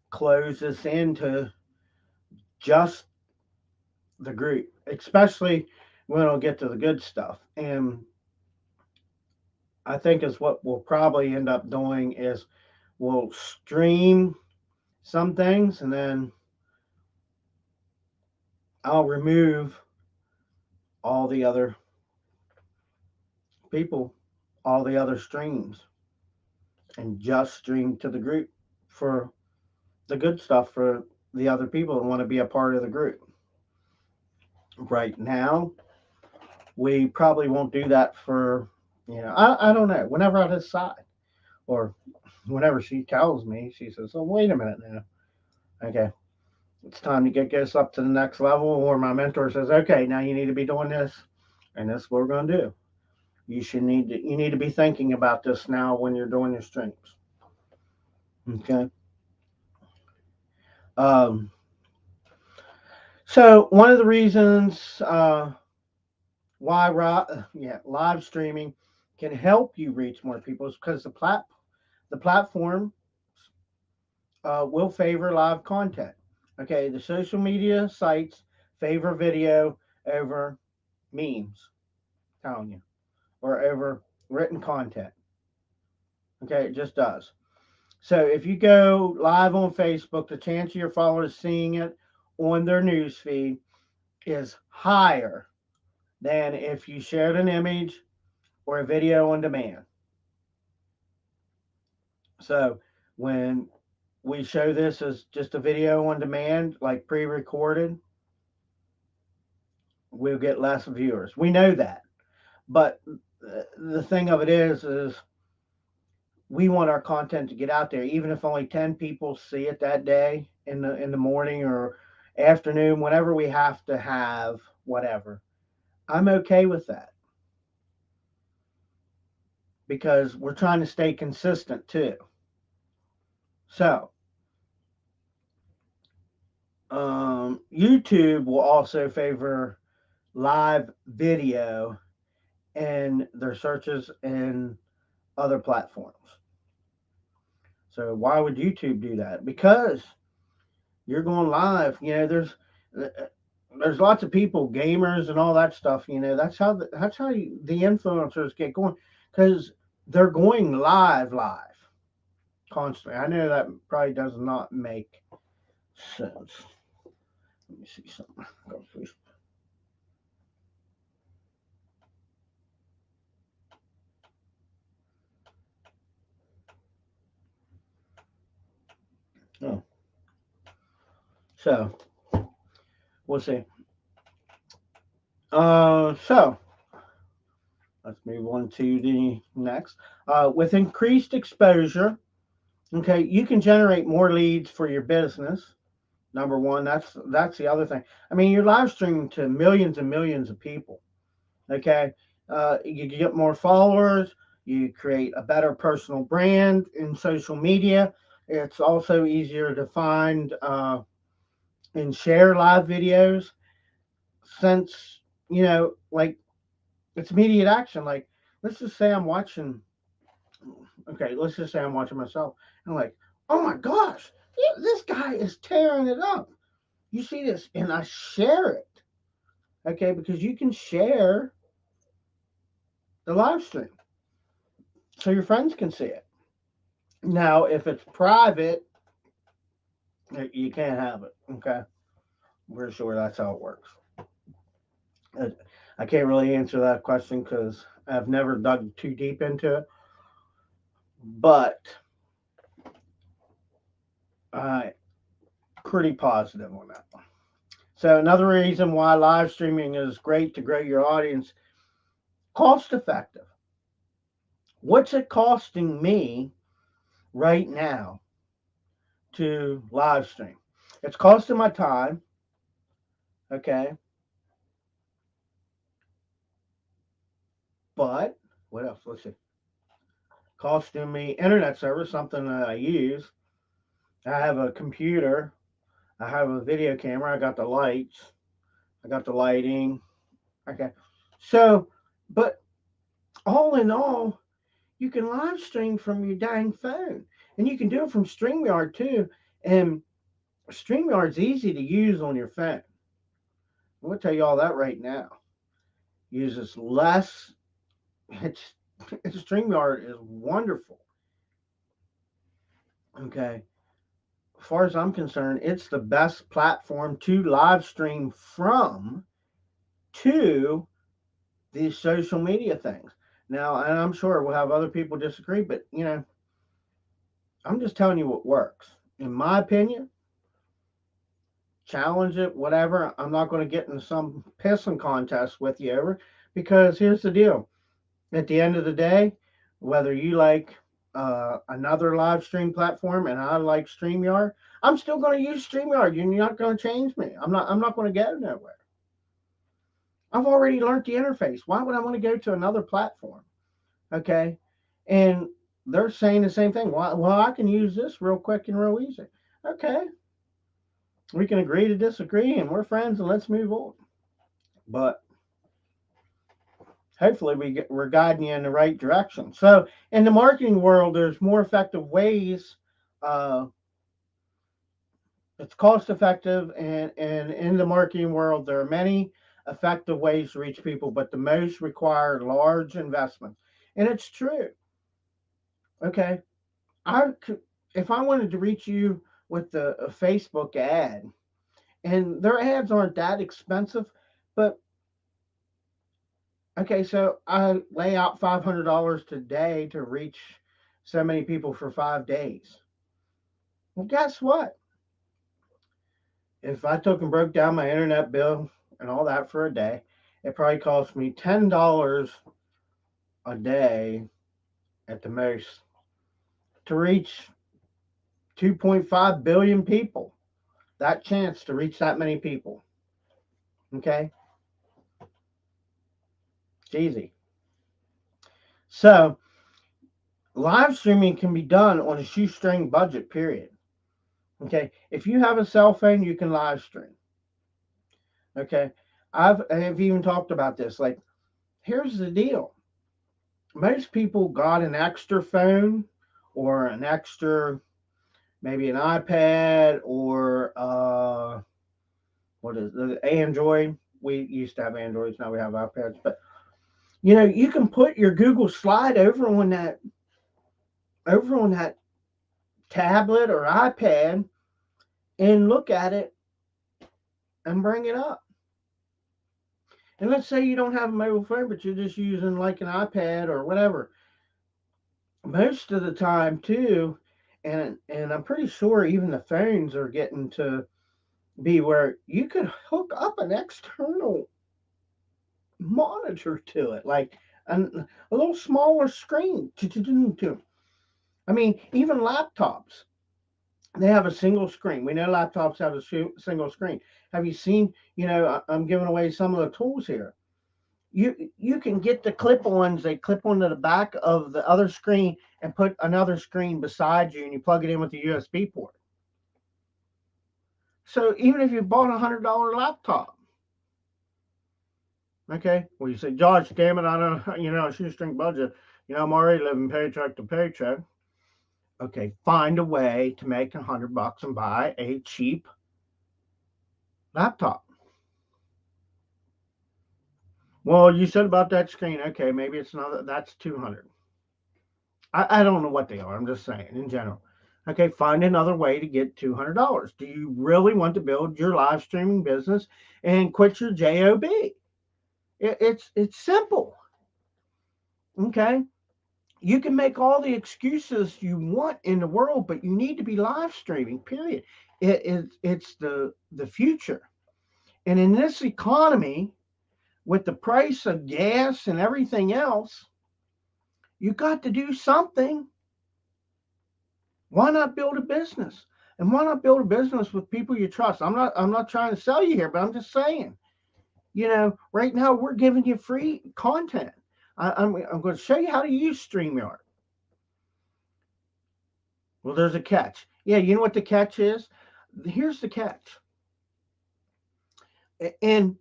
close this into just the group, especially when it'll get to the good stuff. And I think is what we'll probably end up doing is we'll stream some things, and then I'll remove all the other people, all the other streams, and just stream to the group for the good stuff for the other people that want to be a part of the group. Right now, we probably won't do that for, I don't know, whenever I decide, or whenever she tells me, she says, oh, wait a minute now. Okay, it's time to get this up to the next level. Or my mentor says, okay, now you need to be doing this, and this is what we're going to do. You need to be thinking about this now when you're doing your streams. Okay. Um, so one of the reasons why live streaming can help you reach more people is because the platform will favor live content. Okay, the social media sites favor video over memes, telling you, or over written content. Okay, it just does. So if you go live on Facebook, the chance of your followers seeing it on their news feed is higher than if you shared an image or a video on demand. So when we show this as just a video on demand, like pre-recorded, we'll get less viewers. We know that. But the thing of it is we want our content to get out there, even if only 10 people see it that day in the morning or afternoon, whenever we have to have whatever. I'm okay with that because we're trying to stay consistent too. So, YouTube will also favor live video in their searches in other platforms. So, why would YouTube do that? Because you're going live. There's lots of people, gamers and all that stuff. The influencers get going because they're going live constantly. I know that probably does not make sense. Let me see something. Go please. Oh, so we'll see. So let's move on to the next. With increased exposure, okay, you can generate more leads for your business. Number one, that's the other thing. I mean, you're live streaming to millions and millions of people. Okay, you get more followers. You create a better personal brand in social media. It's also easier to find and share live videos since like it's immediate action. Like let's just say I'm watching. Okay, let's just say I'm watching myself. And I'm like, oh my gosh, this guy is tearing it up. You see this, and I share it. Okay, because you can share the live stream so your friends can see it. Now, if it's private, you can't have it. Okay, we're sure that's how it works. I can't really answer that question because I've never dug too deep into it, but I'm pretty positive on that one. So another reason why live streaming is great to grow your audience, cost effective. What's it costing me right now to live stream? It's costing my time. Okay. But what else? Let's see. Costing me internet service, something that I use. I have a computer. I have a video camera. I got the lights. I got the lighting. Okay. So, but all in all, you can live stream from your dang phone, and you can do it from StreamYard too. And StreamYard's easy to use on your phone. I'm gonna tell you all that right now. Uses less. It's StreamYard is wonderful. Okay, as far as I'm concerned, it's the best platform to live stream from to these social media things. Now, and I'm sure we'll have other people disagree, but I'm just telling you what works. In my opinion, challenge it, whatever. I'm not going to get in some pissing contest with you over, because here's the deal. At the end of the day, whether you like another live stream platform and I like StreamYard, I'm still going to use StreamYard. You're not going to change me. I'm not going to go nowhere. I've already learned the interface. Why would I want to go to another platform? Okay. And they're saying the same thing. Well, I can use this real quick and real easy. Okay. We can agree to disagree and we're friends and let's move on. But hopefully we're guiding you in the right direction. So in the marketing world, there's more effective ways. Uh, it's cost effective, and in the marketing world, there are many effective ways to reach people, but the most require large investments. And it's true. Okay, I could, if I wanted to reach you with a Facebook ad, and their ads aren't that expensive, but okay, so I lay out $500 today to reach so many people for 5 days. Well, guess what? If I took and broke down my internet bill and all that for a day, it probably cost me $10 a day at the most to reach 2.5 billion people. That chance to reach that many people. Okay? It's easy. So, live streaming can be done on a shoestring budget, period. Okay? If you have a cell phone, you can live stream. Okay? I've even talked about this. Like, here's the deal. Most people got an extra phone or an extra, maybe an iPad or what is the Android. We used to have Androids, now we have iPads. But you can put your Google Slide over on that tablet or iPad and look at it and bring it up. And let's say you don't have a mobile phone, but you're just using like an iPad or whatever. Most of the time, too, and I'm pretty sure even the phones are getting to be where you could hook up an external monitor to it, like a little smaller screen. I mean, even laptops, they have a single screen. We know laptops have a single screen. Have you seen? I'm giving away some of the tools here. You can get the clip-ons. They clip onto the back of the other screen and put another screen beside you, and you plug it in with the USB port. So even if you bought $100 laptop, okay, well you say, George, damn it, I don't, a shoestring budget. I'm already living paycheck to paycheck. Okay, find a way to make $100 and buy a cheap laptop. Well, you said about that screen. Okay, maybe it's another. That's 200. I don't know what they are. I'm just saying in general. Okay, find another way to get $200. Do you really want to build your live streaming business and quit your job? It's simple. Okay, you can make all the excuses you want in the world, but you need to be live streaming. Period. It's the future, and in this economy, with the price of gas and everything else, you got to do something. Why not build a business? And why not build a business with people you trust? I'm not trying to sell you here, but I'm just saying. Right now we're giving you free content. I'm going to show you how to use StreamYard. Well, there's a catch. Yeah, you know what the catch is? Here's the catch. And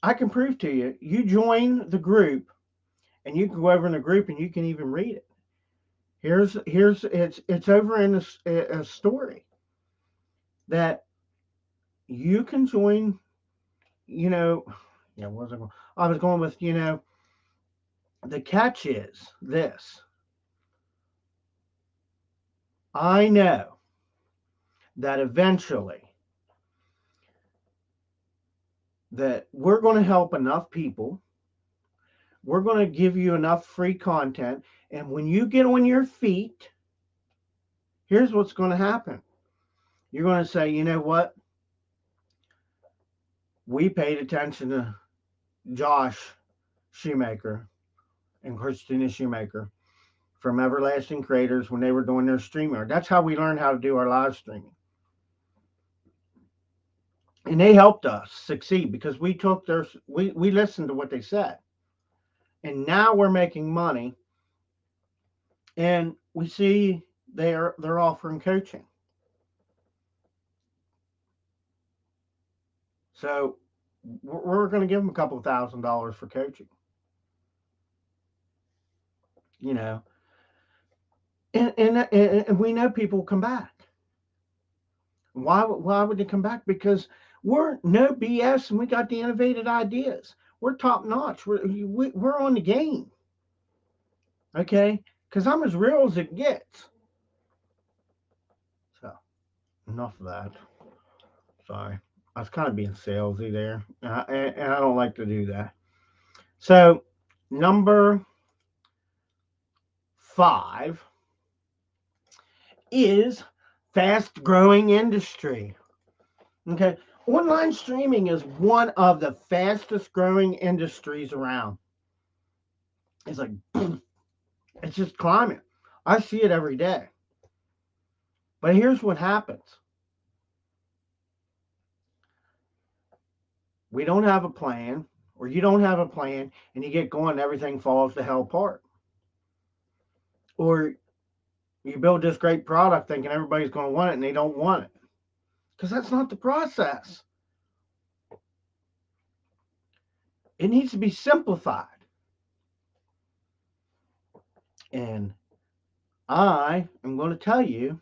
I can prove to you. You join the group, and you can go over in the group, and you can even read it. Here's it's over in a story that you can join. You know, yeah, what was I going? I was going with, the catch is this. I know that eventually that we're going to help enough people. We're going to give you enough free content. And when you get on your feet, here's what's going to happen. You're going to say, you know what? We paid attention to Josh Shoemaker and Christina Shoemaker from Everlasting Creators when they were doing their streaming. That's how we learned how to do our live streaming. And they helped us succeed because we took we listened to what they said. And now we're making money, and we see they're offering coaching. So we're going to give them a couple of $1,000 for coaching. You know, and we know people come back. Why would they come back? Because we're no BS, and we got the innovative ideas. We're top notch. We're on the game. Okay, because I'm as real as it gets. So enough of that. Sorry, I was kind of being salesy there, and I don't like to do that. So number 5 is fast growing industry. Okay. Online streaming is one of the fastest growing industries around. It's like, it's just climbing. I see it every day. But here's what happens. We don't have a plan, or you don't have a plan, and you get going, everything falls the hell apart. Or you build this great product thinking everybody's going to want it, and they don't want it. Because that's not the process. It needs to be simplified. And I am going to tell you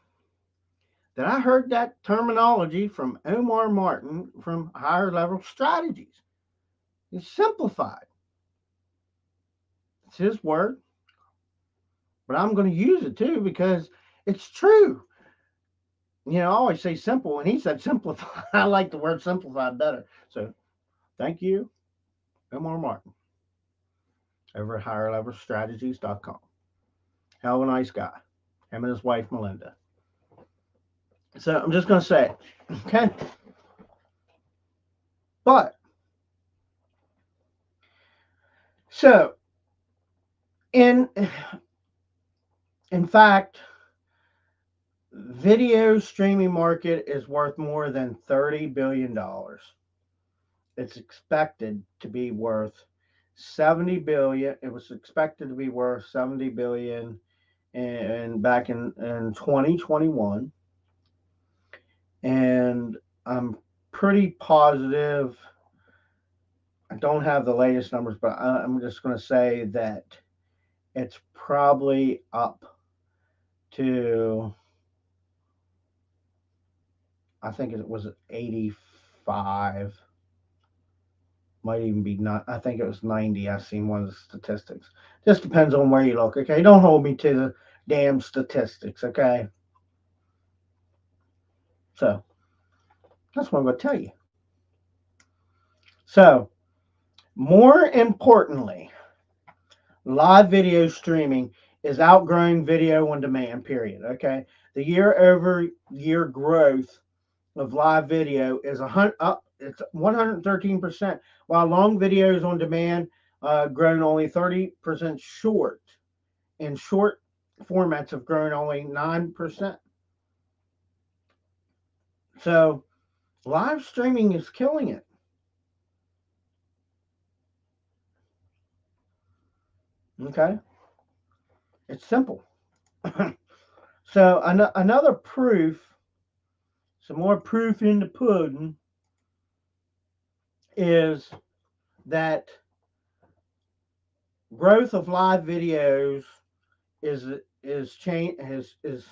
that I heard that terminology from Omar Martin from Higher Level Strategies. It's simplified. It's his word. But I'm going to use it too because it's true. I always say simple, and he said simplify. I like the word simplified better. So thank you, Omar Martin, over at higherlevelstrategies.com. Hell of a nice guy. Him and his wife, Melinda. So I'm just going to say it. Okay. But, so, in fact, video streaming market is worth more than $30 billion. It's expected to be worth 70 billion. It was expected to be worth 70 billion and back in 2021. And I'm pretty positive, I don't have the latest numbers, but I'm just going to say that it's probably up to, I think it was 85, might even be not, I think it was 90. I've seen one of the statistics. Just depends on where you look, okay? Don't hold me to the damn statistics, okay? So that's what I'm going to tell you. So, more importantly, live video streaming is outgrowing video on demand, period. Okay. The year-over-year growth of live video is it's 113%, while long videos on demand grown only 30% short, and short formats have grown only 9%. So live streaming is killing it. Okay. It's simple. So another proof, some more proof in the pudding, is that growth of live videos is change is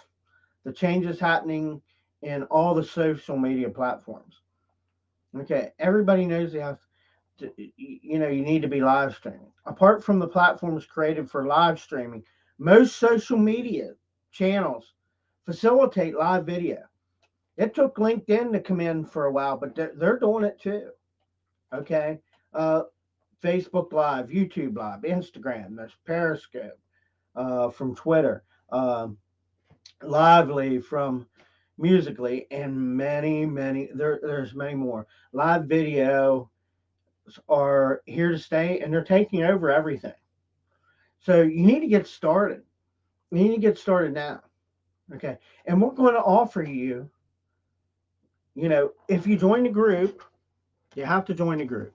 the changes happening in all the social media platforms. Okay, everybody knows they have to, you need to be live streaming. Apart from the platforms created for live streaming, most social media channels facilitate live video. It took LinkedIn to come in for a while, but they're doing it too. Okay, uh, Facebook Live, YouTube Live, Instagram, there's Periscope from Twitter, Lively from Musically, and many. There's many more. Live video are here to stay, and they're taking over everything. So you need to get started. You need to get started now. Okay, and we're going to offer you. If you join the group, you have to join the group.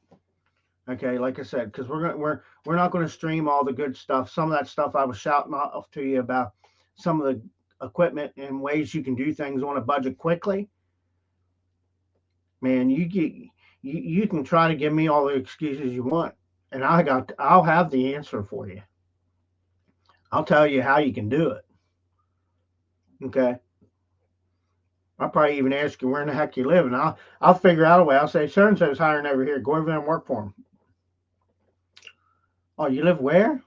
Okay, like I said, because we're not going to stream all the good stuff. Some of that stuff I was shouting off to you about, some of the equipment and ways you can do things on a budget quickly. Man, you can try to give me all the excuses you want, and I'll have the answer for you. I'll tell you how you can do it. Okay. I'll probably even ask you where in the heck you live, and I'll figure out a way. I'll say so and so's hiring over here. Go over there and work for them. Oh, you live where?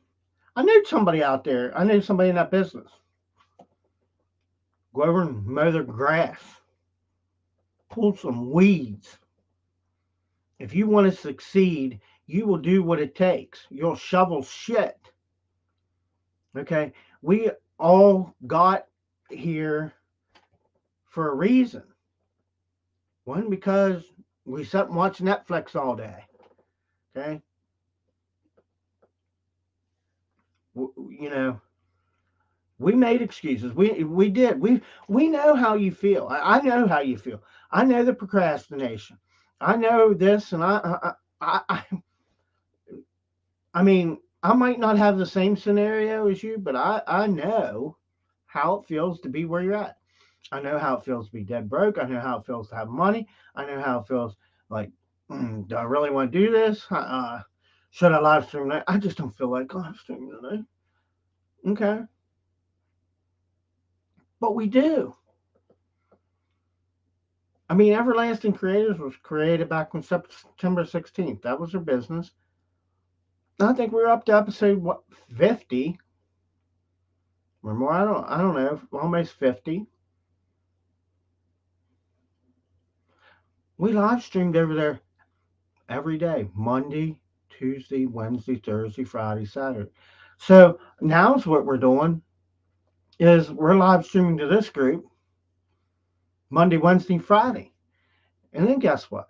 I knew somebody out there. I knew somebody in that business. Go over and mow their grass, pull some weeds. If you want to succeed, you will do what it takes. You'll shovel shit. Okay? We all got here for a reason. One, because we sat and watched Netflix all day. Okay? You know, we made excuses. We did. We know how you feel. I know how you feel. I know the procrastination. I know this, and I mean, I might not have the same scenario as you, but I know how it feels to be where you're at. I know how it feels to be dead broke. I know how it feels to have money. I know how it feels like, do I really want to do this? Should I live stream that? I just don't feel like live streaming today. Okay. But we do. I mean, Everlasting Creators was created back on September 16th. That was their business. I think we're up to episode 50 or more. I don't know, almost 50. We live streamed over there every day, Monday, Tuesday, Wednesday, Thursday, Friday, Saturday. So now's what we're doing is we're live streaming to this group Monday, Wednesday, Friday. And then guess what?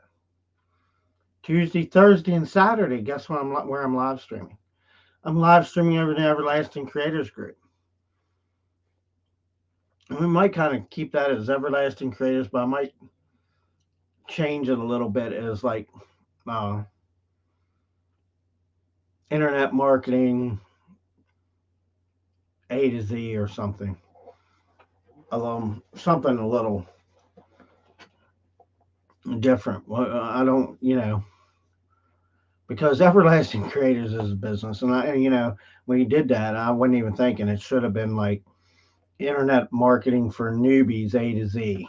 Tuesday, Thursday, and Saturday, guess what where I'm live streaming? I'm live streaming over the Everlasting Creators group. And we might kind of keep that as Everlasting Creators, but I might change it a little bit as like internet marketing A to Z or something. Something a little different. I don't, because Everlasting Creators is a business, and when you did that, I wasn't even thinking it should have been like internet marketing for newbies A to Z.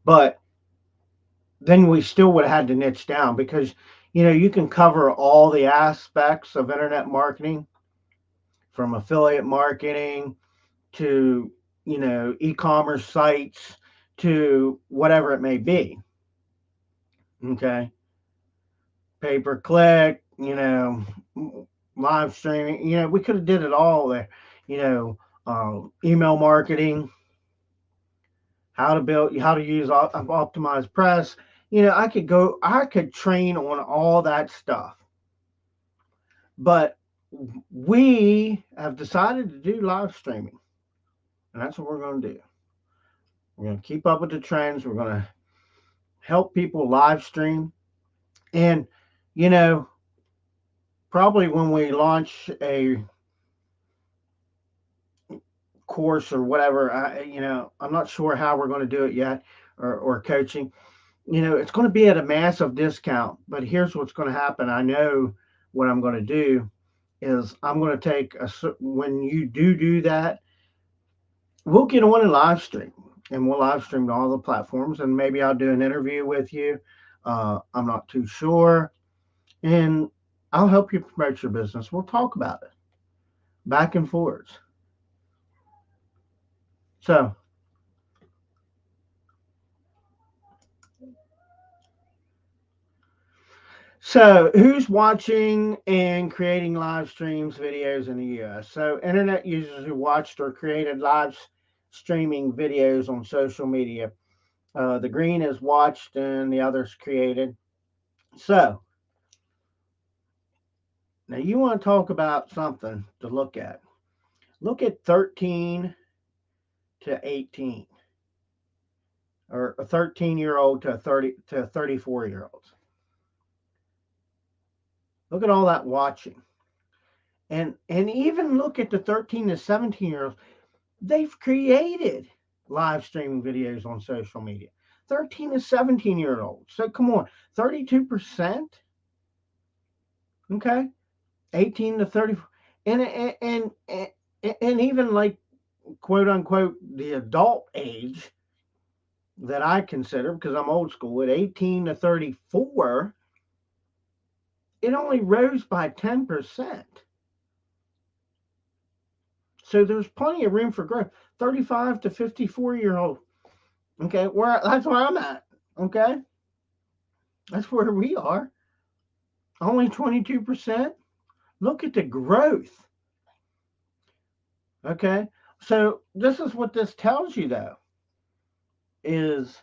But then we still would have had to niche down because you can cover all the aspects of internet marketing, from affiliate marketing to e-commerce sites to whatever it may be. Okay, pay per click, live streaming. We could have did it all there. Email marketing, how to use optimized press. I could train on all that stuff. But we have decided to do live streaming, and that's what we're going to do. We're going to keep up with the trends. We're going to help people live stream. And, probably when we launch a course or whatever, I'm not sure how we're going to do it yet, or coaching. it's going to be at a massive discount. But here's what's going to happen. I know what I'm going to do is I'm going to take when you do that, we'll get on and live stream, and we'll live stream to all the platforms, and maybe I'll do an interview with you. I'm not too sure, and I'll help you promote your business. We'll talk about it back and forwards. So, who's watching and creating live streams videos in the U.S.? So, internet users who watched or created live streaming videos on social media. The green is watched and the others created. So, now you want to talk about something to look at. Look at 13 to 18, or a 13-year-old to 34-year-olds. Look at all that watching. And even look at the 13 to 17-year-olds. They've created live streaming videos on social media. 13 to 17-year-olds. So come on, 32%. Okay, 18 to 30, and even like quote unquote the adult age that I consider, because I'm old school, at 18 to 34, it only rose by 10%. So there's plenty of room for growth. 35 to 54-year-old. Okay, that's where I'm at. Okay, that's where we are. Only 22%. Look at the growth. Okay, so this is what this tells you, though, is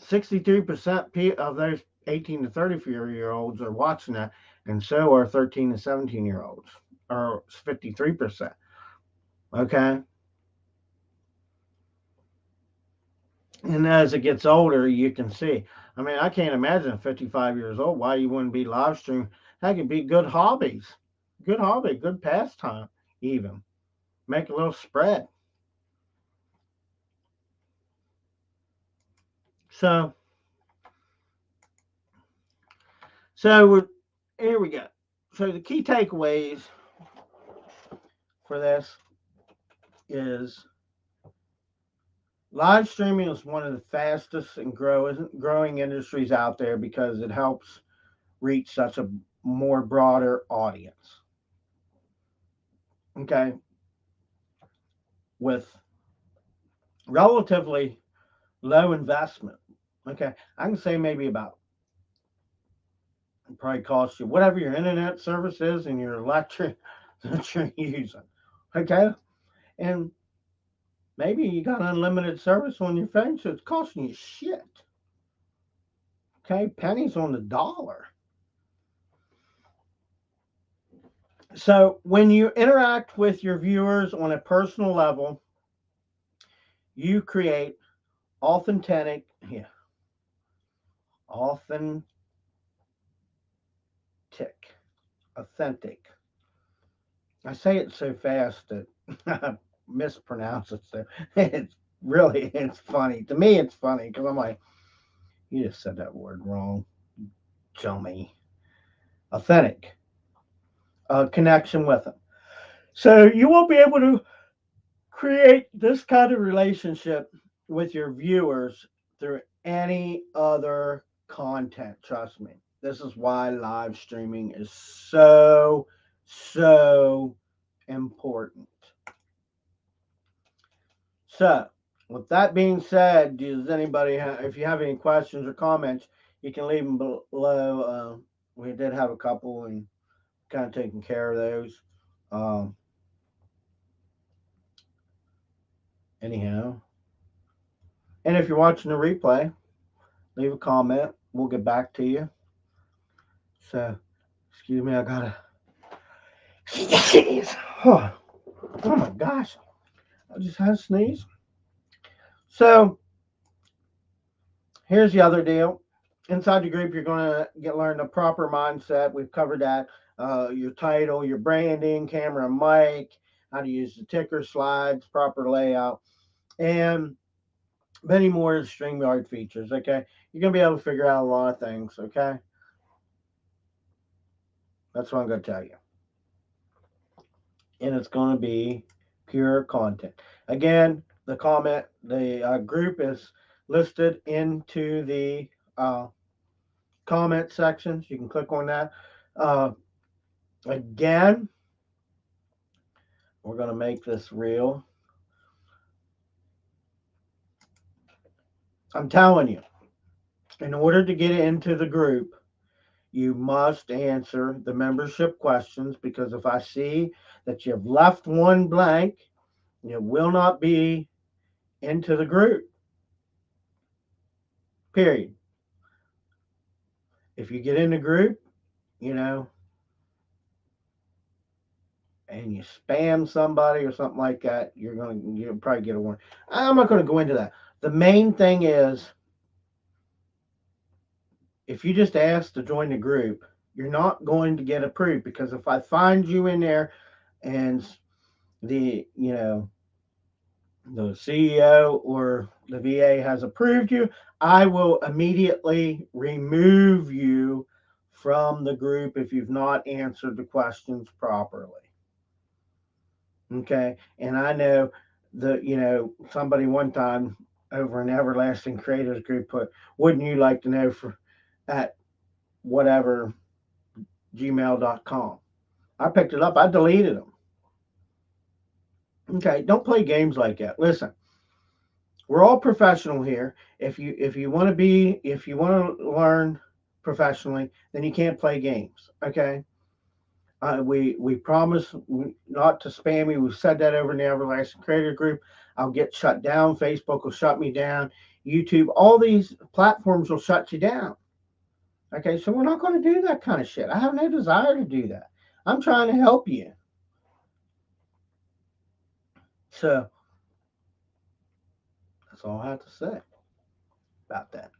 63% of those 18 to 34-year-olds are watching that, and so are 13 to 17-year-olds, or 53%. Okay, and as it gets older, you can see. I mean, I can't imagine 55 years old why you wouldn't be live streaming. That could be good hobbies, good hobby, good pastime, even make a little spread. So, here we go. So the key takeaways for this is live streaming is one of the fastest and growing industries out there because it helps reach such a more broader audience. Okay, with relatively low investment. Okay, I can say maybe about, it probably costs you whatever your internet service is and your electric that you're using. Okay, and maybe you got unlimited service on your phone, so it's costing you shit. Okay, pennies on the dollar. So when you interact with your viewers on a personal level, you create authentic, yeah, authentic, authentic. I say it so fast that I mispronounce it. So it's funny. To me, it's funny because I'm like, you just said that word wrong. Show me. Authentic. Connection with them. So you won't be able to create this kind of relationship with your viewers through any other content. Trust me. This is why live streaming is so important. So, with that being said, does anybody if you have any questions or comments, you can leave them below. We did have a couple and kind of taking care of those. Um, anyhow, and if you're watching the replay, leave a comment. We'll get back to you. So, excuse me, I gotta sneeze. Oh, oh my gosh, I just had a sneeze. So, here's the other deal. Inside the group, you're going to learn the proper mindset. We've covered that. Your title, your branding, camera, mic, how to use the ticker slides, proper layout, and many more StreamYard features. Okay, you're gonna be able to figure out a lot of things. Okay, that's what I'm gonna tell you, and it's gonna be pure content. Again, the group is listed into the uh, comment sections. You can click on that. Uh, Again, we're gonna make this real. I'm telling you, in order to get into the group, you must answer the membership questions, because if I see that you've left one blank, you will not be into the group. Period. If you get in the group, you know, and you spam somebody or something like that, you'll probably get a warning. I'm not going to go into that. The main thing is, if you just ask to join the group, you're not going to get approved, because if I find you in there and the CEO or the VA has approved you, I will immediately remove you from the group if you've not answered the questions properly. Okay, and I know somebody one time over in Everlasting Creators Group put, "Wouldn't you like to know at whatever gmail.com." I picked it up. I deleted them. Okay, don't play games like that. Listen, we're all professional here. If you want to learn professionally, then you can't play games. Okay. We promise not to spam you. We've said that over in the Everlasting Creator Group. I'll get shut down. Facebook will shut me down. YouTube, all these platforms will shut you down. Okay, so we're not going to do that kind of shit. I have no desire to do that. I'm trying to help you. So that's all I have to say about that.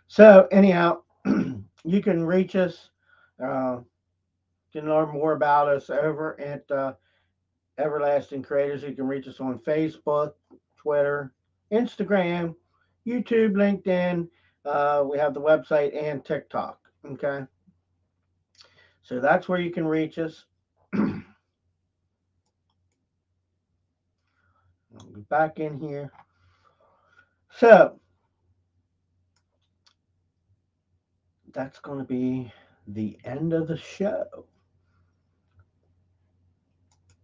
So anyhow, you can reach us. You can learn more about us over at Everlasting Creators. You can reach us on Facebook, Twitter, Instagram, YouTube, LinkedIn. We have the website and TikTok. Okay. So that's where you can reach us. I'll be back in here. So that's going to be the end of the show.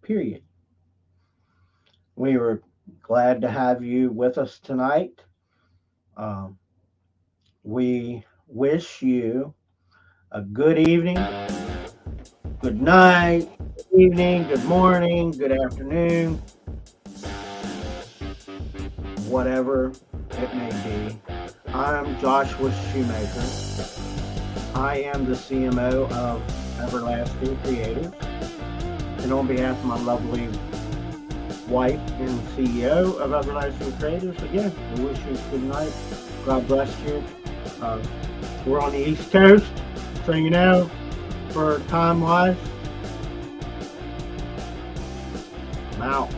Period. We were glad to have you with us tonight. We wish you a good evening, good night, good evening, good morning, good afternoon, whatever it may be. I'm Joshua Shoemaker. I am the CMO of Everlasting Creators. And on behalf of my lovely wife and CEO of Everlasting Creators, again, we wish you a good night. God bless you. We're on the East Coast, so you know, for time-wise, I'm out.